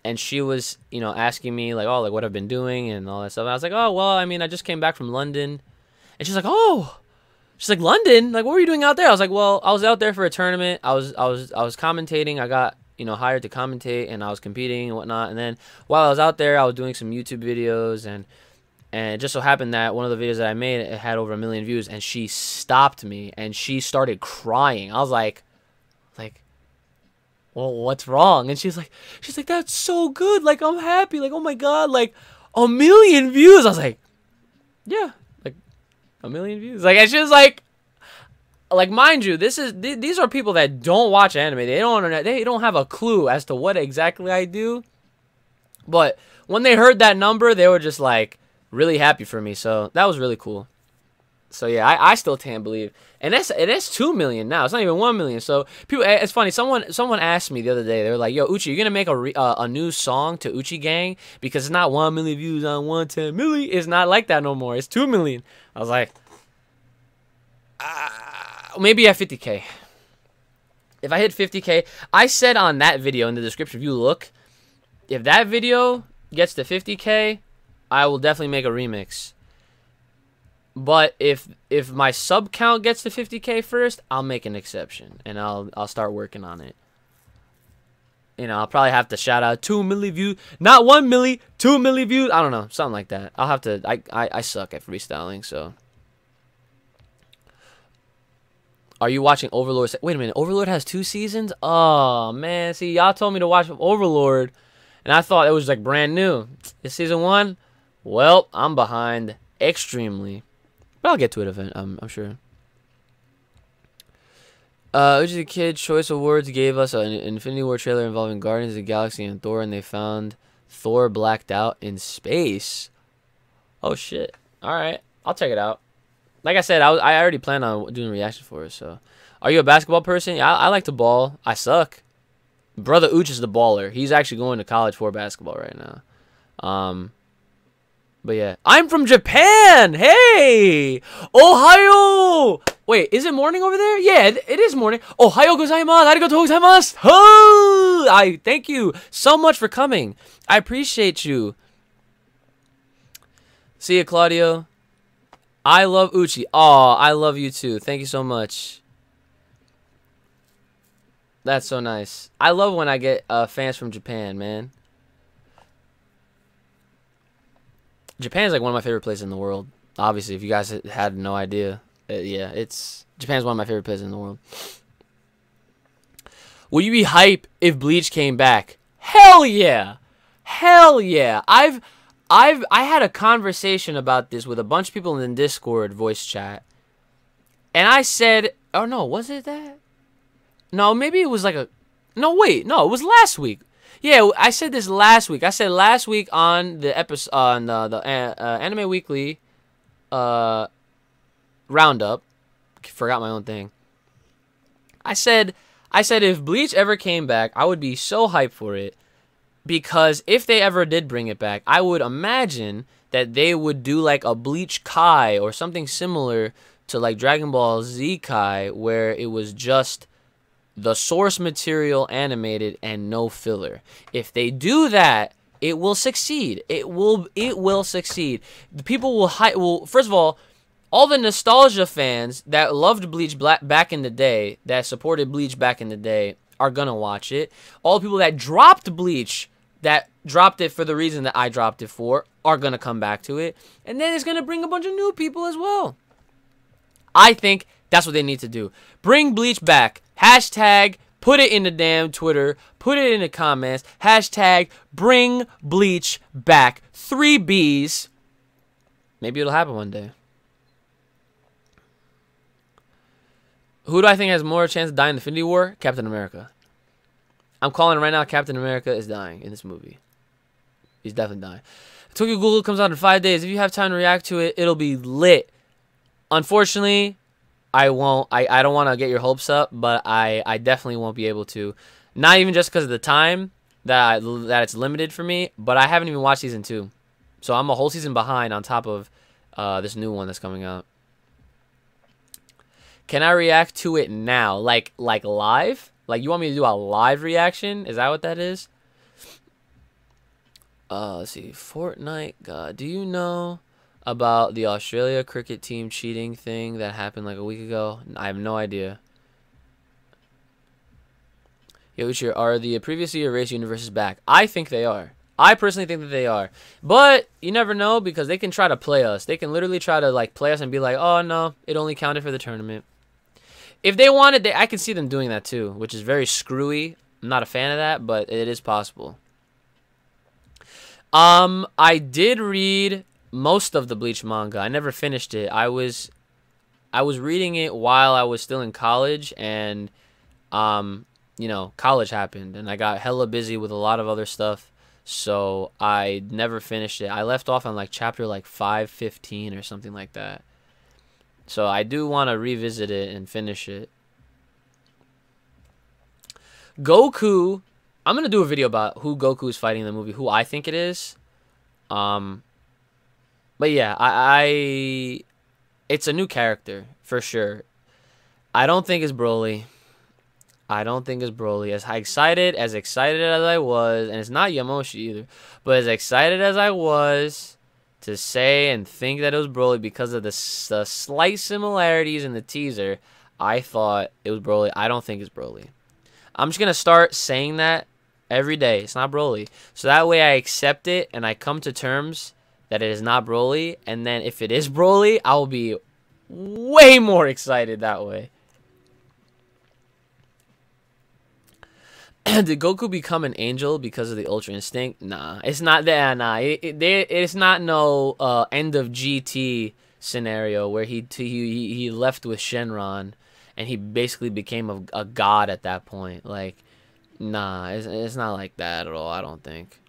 and she was, you know, asking me like, oh, like what I've been doing and all that stuff. And I was like, oh, well, I mean, I just came back from London, and she's like, oh, she's like, London? Like, what were you doing out there? I was like, well, I was out there for a tournament. I was commentating. I got, you know, hired to commentate, and I was competing and whatnot. And then while I was out there, I was doing some YouTube videos, and it just so happened that one of the videos that I made, it had over 1 million views, and she stopped me and she started crying. I was like, well, what's wrong? And she's like, that's so good. Like, I'm happy. Like, oh my God, like 1 million views. I was like, yeah, like 1 million views. Like, and she was like, mind you, these are people that don't watch anime. They don't have a clue as to what exactly I do. But when they heard that number, they were just like really happy for me. So that was really cool. So yeah, I still can't believe, and it is 2 million now. It's not even 1 million. So people, it's funny. Someone asked me the other day. They were like, "Yo, Uchi, you're gonna make a new song to Uchi Gang because it's not 1 million views on 110 million. It's not like that no more. It's 2 million." I was like, maybe at 50K. If I hit 50K, I said on that video in the description, if you look, if that video gets to 50K, I will definitely make a remix. But if my sub count gets to 50K first, I'll make an exception and I'll start working on it. You know, I'll probably have to shout out 2 million views, not 1 million, 2 million views. I don't know, something like that. I'll have to. I suck at freestyling, so. Are you watching Overlord? Wait a minute, Overlord has 2 seasons? Oh, man. See, y'all told me to watch Overlord, and I thought it was, like, brand new. It's season 1? Well, I'm behind extremely. But I'll get to it eventually, I'm sure. Uchi the Kid Choice Awards gave us an Infinity War trailer involving Guardians of the Galaxy and Thor, and they found Thor blacked out in space. Oh, shit. All right. I'll check it out. Like I said, I already planned on doing a reaction for it. So, are you a basketball person? Yeah, I like to ball. I suck. Brother Uch is the baller. He's actually going to college for basketball right now. But yeah, I'm from Japan. Hey, Ohio. Wait, is it morning over there? Yeah, it is morning. Ohio gozaimasu. Arigatou gozaimasu. Oh, I thank you so much for coming. I appreciate you. See ya, Claudio. I love Uchi. Oh, I love you too. Thank you so much. That's so nice. I love when I get fans from Japan, man. Japan's like one of my favorite places in the world. Obviously, if you guys had no idea. Yeah, Japan's one of my favorite places in the world. Will you be hype if Bleach came back? Hell yeah. Hell yeah. I had a conversation about this with a bunch of people in the Discord voice chat. And I said, oh no, was it that? No, maybe it was like no, wait, no, it was last week. Yeah, I said this last week. I said last week on the episode, on the Anime Weekly roundup. Forgot my own thing. I said if Bleach ever came back, I would be so hyped for it. Because if they ever did bring it back, I would imagine that they would do like a Bleach Kai or something similar to like Dragon Ball Z Kai, where it was just the source material animated and no filler. If they do that, It will succeed. It will succeed. The people will first of all the nostalgia fans that loved Bleach back in the day, that supported Bleach back in the day, are gonna watch it. All the people that dropped Bleach, that dropped it for the reason that I dropped it for, are gonna come back to it. And then it's gonna bring a bunch of new people as well. I think that's what they need to do. Bring Bleach back. Hashtag, put it in the damn Twitter. Put it in the comments. Hashtag, bring Bleach back. 3 Bs. Maybe it'll happen one day. Who do I think has more chance to die in Infinity War? Captain America. I'm calling it right now. Captain America is dying in this movie. He's definitely dying. Tokyo Ghoul comes out in 5 days. If you have time to react to it, it'll be lit. Unfortunately, I won't. I don't want to get your hopes up, but I definitely won't be able to. Not even just because of the time that it's limited for me, but I haven't even watched season 2. So I'm a whole season behind on top of this new one that's coming out. Can I react to it now? Like live? Like you want me to do a live reaction? Is that what that is? Let's see. Fortnite God. Do you know about the Australia cricket team cheating thing that happened like a week ago? I have no idea. Yo, Uchi, are the previously erased universes back? I think they are. I personally think that they are. But you never know because they can try to play us. They can literally try to like play us and be like, oh no, it only counted for the tournament. If they wanted, I can see them doing that too, which is very screwy. I'm not a fan of that, but it is possible. I did read most of the Bleach manga. I never finished it. I was reading it while I was still in college, and you know, college happened, and I got hella busy with a lot of other stuff, so I never finished it. I left off on like chapter like 515 or something like that. So I do want to revisit it and finish it. Goku, I'm going to do a video about who Goku is fighting in the movie, who I think it is. But yeah, it's a new character for sure. I don't think it's Broly. As excited as I was, and it's not Yamoshi either, but as excited as I was to say and think that it was Broly because of the slight similarities in the teaser, I thought it was Broly. I don't think it's Broly. I'm just going to start saying that every day. It's not Broly. So that way I accept it and I come to terms that it is not Broly. And then if it is Broly, I will be way more excited that way. Did Goku become an angel because of the Ultra Instinct? Nah, it's not that. Nah, it's not no end of GT scenario where he left with Shenron and he basically became a god at that point. Like, nah, it's not like that at all. I don't think.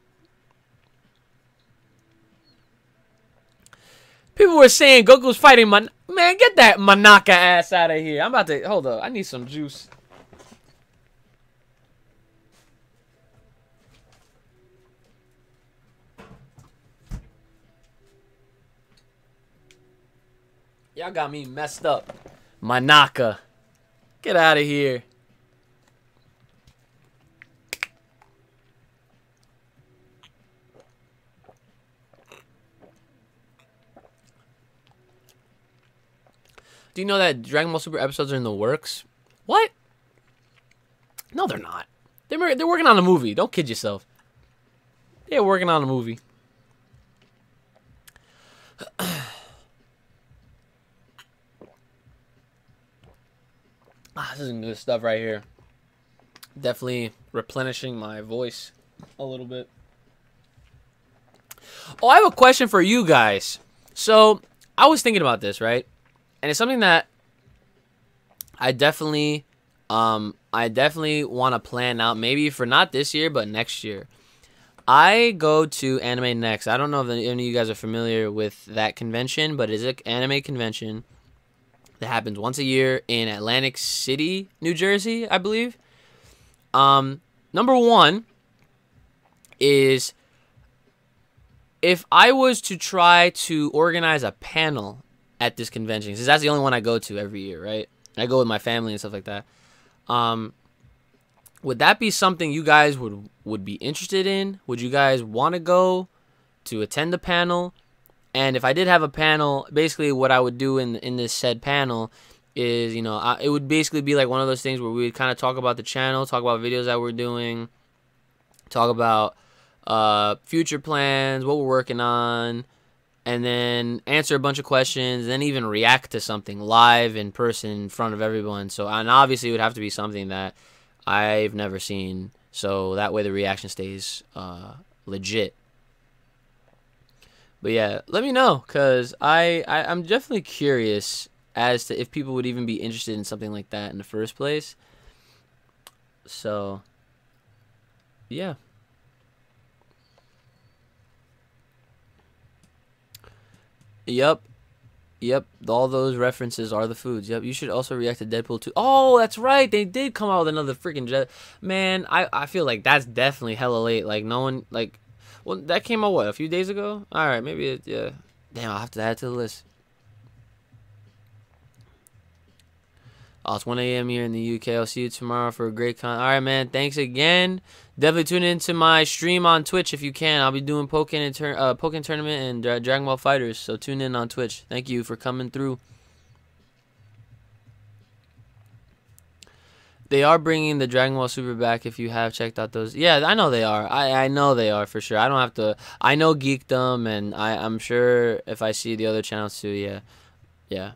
People were saying Goku's fighting Man, get that Manaka ass out of here. I'm about to hold up. I need some juice. Y'all got me messed up. Manaka. Get out of here. Do you know that Dragon Ball Super episodes are in the works? What? No, they're not. They're working on a movie. Don't kid yourself. They're working on a movie. This is some good stuff right here. Definitely replenishing my voice a little bit. Oh, I have a question for you guys. So, I was thinking about this, right? And it's something that I definitely want to plan out, maybe for not this year, but next year. I go to Anime Next. I don't know if any of you guys are familiar with that convention, but it's an anime convention that happens once a year in Atlantic City, New Jersey, I believe. Number one is if I was to try to organize a panel at this convention, because that's the only one I go to every year, right? I go with my family and stuff like that. Would that be something you guys would be interested in? Would you guys want to go to attend the panel? And if I did have a panel, basically what I would do in this said panel is, you know, it would basically be like one of those things where we would kind of talk about the channel, talk about videos that we're doing, talk about future plans, what we're working on, and then answer a bunch of questions, and then even react to something live in person in front of everyone. So, and obviously it would have to be something that I've never seen, so that way the reaction stays legit. But yeah, let me know, because I'm definitely curious as to if people would even be interested in something like that in the first place. So, yeah. Yep. Yep. All those references are the foods. Yep. You should also react to Deadpool 2. Oh, that's right. They did come out with another freaking jet. Man, I feel like that's definitely hella late. Like, no one, like, well, that came out, what, a few days ago? Alright, maybe it, yeah. Damn, I'll have to add it to the list. Oh, it's 1 a.m. here in the UK. I'll see you tomorrow for a great Alright, man. Thanks again. Definitely tune into my stream on Twitch if you can. I'll be doing Pokken Tournament and Dragon Ball Fighters. So tune in on Twitch. Thank you for coming through. They are bringing the Dragon Ball Super back if you have checked out those. Yeah, I know they are. I know they are for sure. I don't have to. I know Geekdom, and I'm sure if I see the other channels too, yeah. Yeah.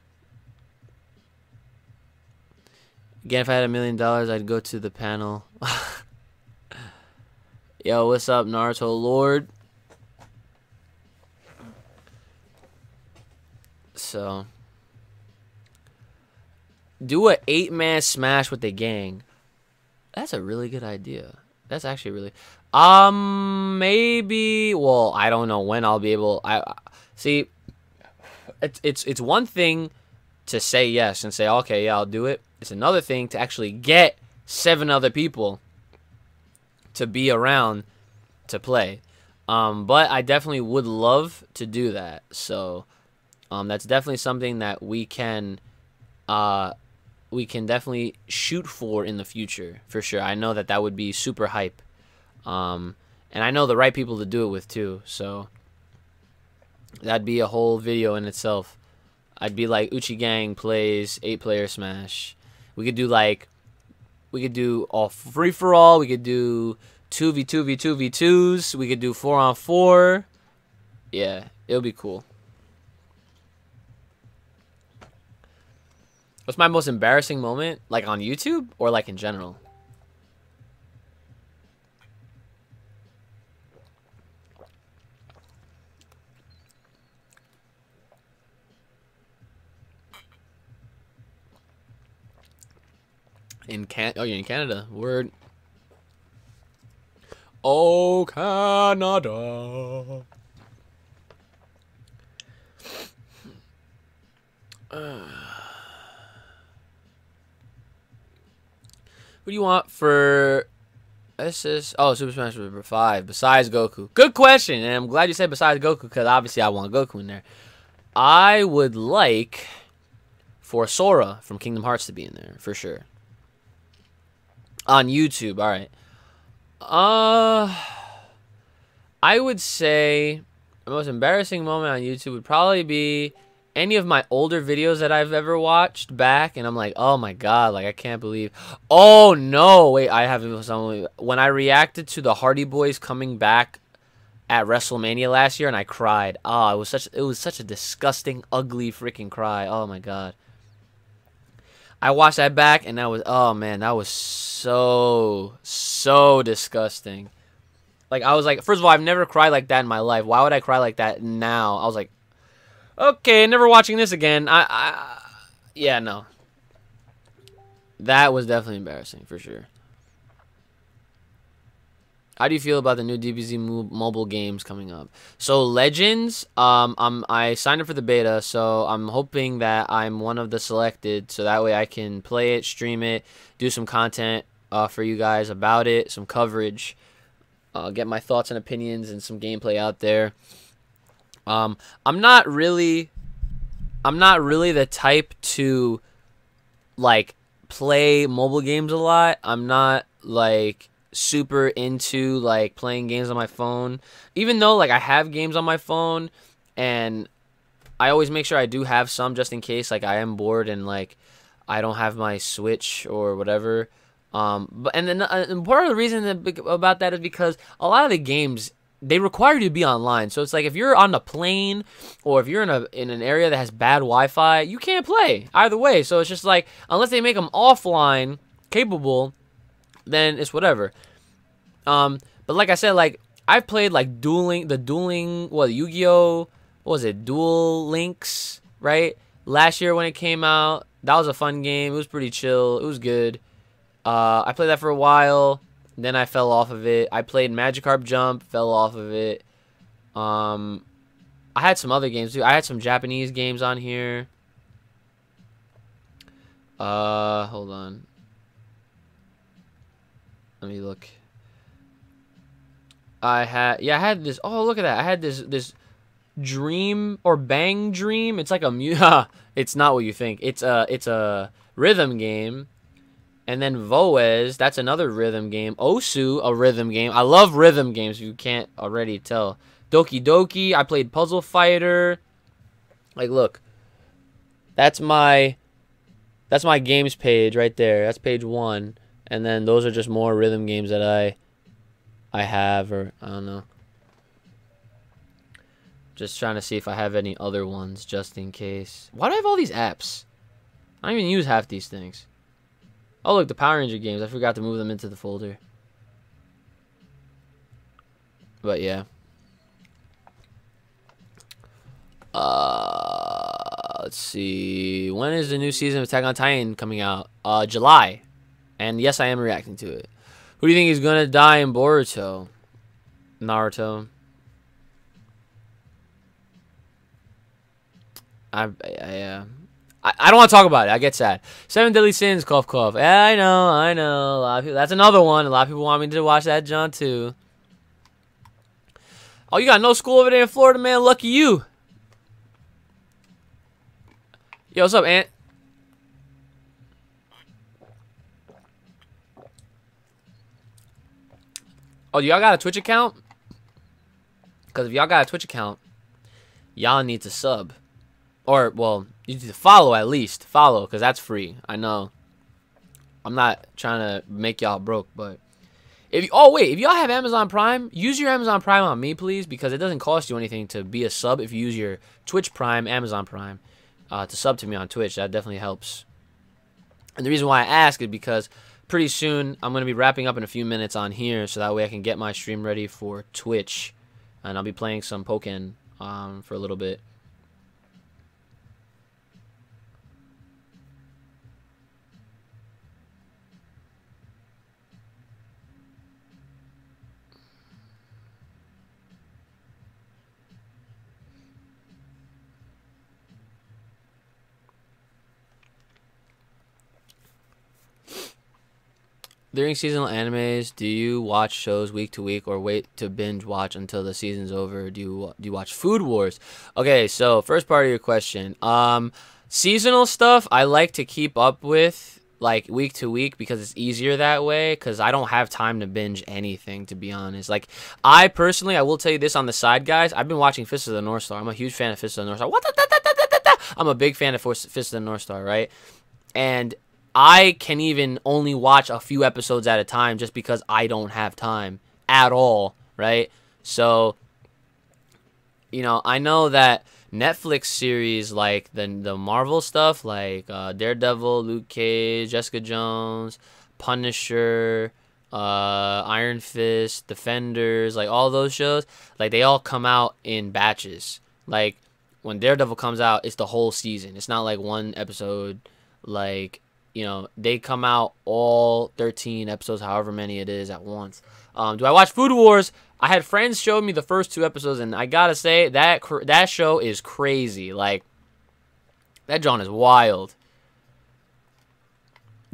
Again, if I had $1 million, I'd go to the panel. Yo, what's up, Naruto Lord? So, do a 8-man smash with the gang. That's a really good idea. That's actually really. Maybe. Well, I don't know when I'll be able. I see. It's one thing to say yes and say okay, yeah, I'll do it. It's another thing to actually get 7 other people to be around to play. But I definitely would love to do that. So, that's definitely something that we can definitely shoot for in the future for sure. I know that would be super hype. And I know the right people to do it with too. So that'd be a whole video in itself. I'd be like Uchi Gang plays 8-player Smash. We could do all free for all. We could do 2v2v2v2s. We could do 4-on-4. Yeah, it'll be cool. What's my most embarrassing moment? Like on YouTube or like in general? Oh, you're in Canada. Word. Oh, Canada. What do you want for SS? Oh, Super Smash Bros. 5 besides Goku. Good question, and I'm glad you said besides Goku because obviously I want Goku in there. I would like for Sora from Kingdom Hearts to be in there for sure. On YouTube, all right. I would say the most embarrassing moment on YouTube would probably be any of my older videos that I've ever watched back, and I'm like, oh my god, like I can't believe. Oh no, wait, I haven't. When I reacted to the Hardy Boys coming back at WrestleMania last year, and I cried. Oh, it was such a disgusting, ugly freaking cry. Oh my god. I watched that back, and that was, oh man, that was so disgusting. Like, I was like, first of all, I've never cried like that in my life. Why would I cry like that now? I was like, okay, never watching this again. Yeah, no. That was definitely embarrassing, for sure. How do you feel about the new DBZ mobile games coming up? So Legends, I signed up for the beta, so I'm hoping that I'm one of the selected, so that way I can play it, stream it, do some content for you guys about it, some coverage, get my thoughts and opinions and some gameplay out there. I'm not really the type to like play mobile games a lot. I'm not like super into like playing games on my phone. Even though like I have games on my phone, and I always make sure I do have some just in case like I am bored and like I don't have my Switch or whatever. But and then and part of the reason about that is because a lot of the games, they require you to be online. So it's like if you're on the plane or if you're in an area that has bad Wi-Fi, you can't play either way. So it's just like unless they make them offline capable, then it's whatever. But like I said, like I've played like Yu-Gi-Oh, what was it, Duel Links, right? Last year when it came out, that was a fun game. It was pretty chill. It was good. I played that for a while. Then I fell off of it. I played Magikarp Jump, fell off of it. I had some other games too. I had some Japanese games on here. Hold on. Let me look. I had this. Oh, look at that. I had this Dream or Bang Dream. It's like a it's not what you think. It's a rhythm game. And then Voez, that's another rhythm game. Osu, a rhythm game. I love rhythm games, if you can't already tell. Doki Doki, I played Puzzle Fighter. Like, look. That's my games page right there. That's page 1. And then those are just more rhythm games that I have, or I don't know. Just trying to see if I have any other ones, just in case. Why do I have all these apps? I don't even use half these things. Oh, look, the Power Ranger games. I forgot to move them into the folder. But, yeah. Let's see. When is the new season of Attack on Titan coming out? July. And, yes, I am reacting to it. Who do you think is going to die in Boruto? Naruto. I don't want to talk about it. I get sad. 7 Deadly Sins, cough, cough. Yeah, I know. A lot of people, that's another one. A lot of people want me to watch that, John, too. Oh, you got no school over there in Florida, man? Lucky you. Yo, what's up, Ant? Oh, y'all got a Twitch account? Because if y'all got a Twitch account, y'all need to sub. Or, well, you need to follow at least. Follow, because that's free. I know. I'm not trying to make y'all broke, but... if y'all have Amazon Prime, use your Amazon Prime on me, please, because it doesn't cost you anything to be a sub if you use your Twitch Prime, Amazon Prime, to sub to me on Twitch. That definitely helps. And the reason why I ask is because pretty soon I'm going to be wrapping up in a few minutes on here, so that way I can get my stream ready for Twitch. And I'll be playing some Pokken for a little bit. During seasonal animes, do you watch shows week to week or wait to binge watch until the season's over? Do you watch Food Wars? Okay, so first part of your question. Seasonal stuff I like to keep up with like week to week because it's easier that way, because I don't have time to binge anything, to be honest. Like, I personally, I will tell you this on the side, guys. I've been watching Fist of the North Star. I'm a huge fan of Fist of the North Star. I'm a big fan of Fist of the North Star, right? And I can even only watch a few episodes at a time just because I don't have time at all, right? So, you know, I know that Netflix series like the Marvel stuff, like Daredevil, Luke Cage, Jessica Jones, Punisher, Iron Fist, Defenders, like all those shows, like they all come out in batches. Like when Daredevil comes out, it's the whole season. It's not like one episode, like... you know, they come out all 13 episodes, however many it is, at once. Do I watch Food Wars? I had friends show me the first 2 episodes, and I gotta say, that show is crazy. Like, that John is wild.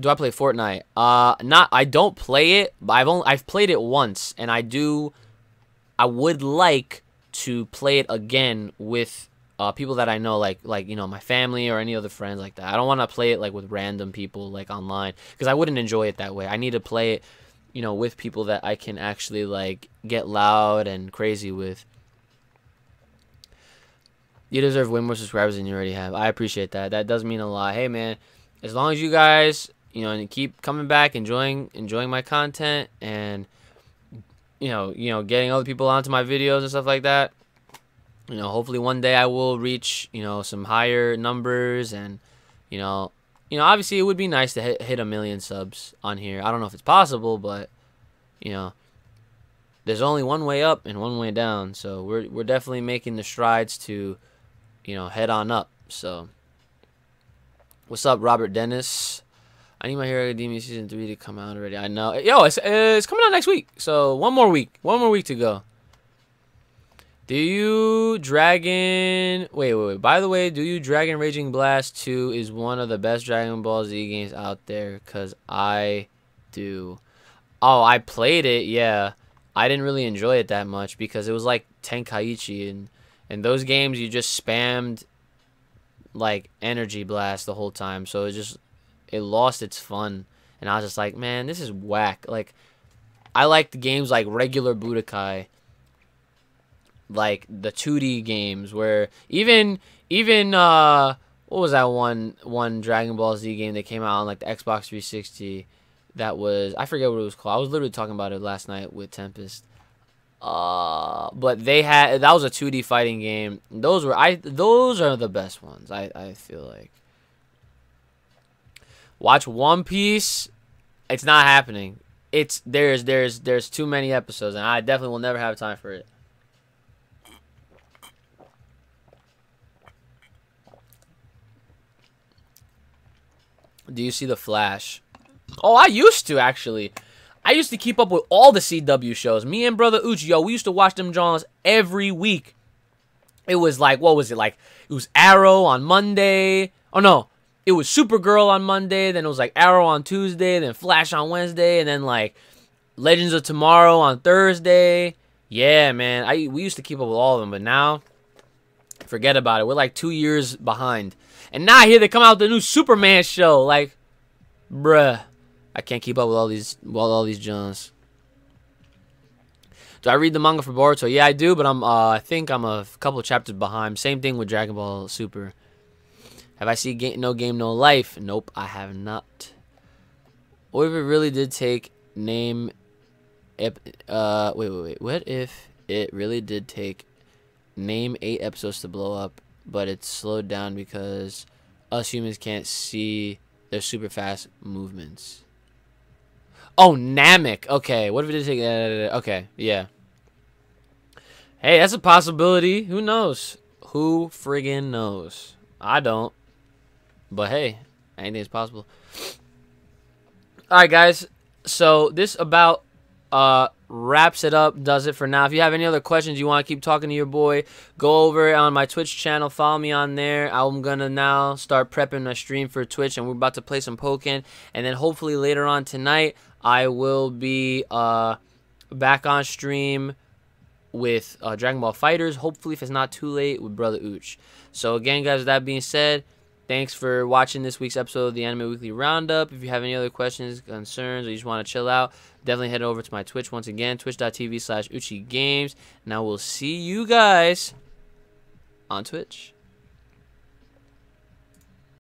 Do I play Fortnite? I don't play it, but I've played it once, and I would like to play it again with people that I know, like you know, my family or any other friends like that. I don't want to play it like with random people like online, because I wouldn't enjoy it that way. I need to play it, you know, with people that I can actually like get loud and crazy with. You deserve way more subscribers than you already have. I appreciate that. That does mean a lot. Hey man, as long as you guys, you know, and keep coming back, enjoying my content, and you know, getting other people onto my videos and stuff like that. You know, hopefully one day I will reach, you know, some higher numbers, and you know, obviously it would be nice to hit 1 million subs on here. I don't know if it's possible, but you know, there's only one way up and one way down. So we're definitely making the strides to, you know, head on up. So what's up, Robert Dennis? I need My Hero Academia season 3 to come out already. I know. Yo, it's coming out next week. So one more week to go. Do you Dragon... Wait. By the way, do you Dragon Raging Blast 2 is one of the best Dragon Ball Z games out there? Because I do. Oh, I played it, yeah. I didn't really enjoy it that much because it was like Tenkaichi. And those games, you just spammed, like, Energy Blast the whole time. So it lost its fun. And I was just like, man, this is whack. Like, I like the games like regular Budokai, like the 2D games, where even what was that one Dragon Ball Z game that came out on like the Xbox 360 that was, I forget what it was called. I was literally talking about it last night with Tempest. But that was a 2D fighting game. Those are the best ones. I feel like. Watch One Piece. It's not happening. There's too many episodes, and I definitely will never have time for it. Do you see The Flash? Oh, I used to, actually. I used to keep up with all the CW shows. Me and brother Uchi, yo, we used to watch them Johns every week. It was like, what was it? Like, it was Arrow on Monday. Oh, no. It was Supergirl on Monday. Then it was like Arrow on Tuesday. Then Flash on Wednesday. And then like Legends of Tomorrow on Thursday. Yeah, man. We used to keep up with all of them. But now, forget about it. We're like 2 years behind. And now I hear they come out with the new Superman show. Like, bruh, I can't keep up with all these Johns. Do I read the manga for Boruto? Yeah, I do, but I think I'm a couple chapters behind. Same thing with Dragon Ball Super. Have I seen No Game No Life? Nope, I have not. What if it really did take wait. What if it really did take name 8 episodes to blow up, but it's slowed down because us humans can't see their super fast movements? Oh, Namek. Okay, what if it did take... okay, yeah. Hey, that's a possibility. Who knows? Who friggin' knows? I don't. But hey, anything is possible. Alright, guys. So, this about wraps it up, does it for now. If you have any other questions, you want to keep talking to your boy, go over on my Twitch channel, follow me on there. I'm gonna now start prepping my stream for Twitch, and we're about to play some Pokken, and then hopefully later on tonight I will be back on stream with Dragon Ball Fighters, hopefully if it's not too late, with brother Ooch. So again, guys, with that being said, thanks for watching this week's episode of the Anime Weekly Roundup. If you have any other questions, concerns, or you just want to chill out, definitely head over to my Twitch once again, twitch.tv/UchiGames. And I will see you guys on Twitch.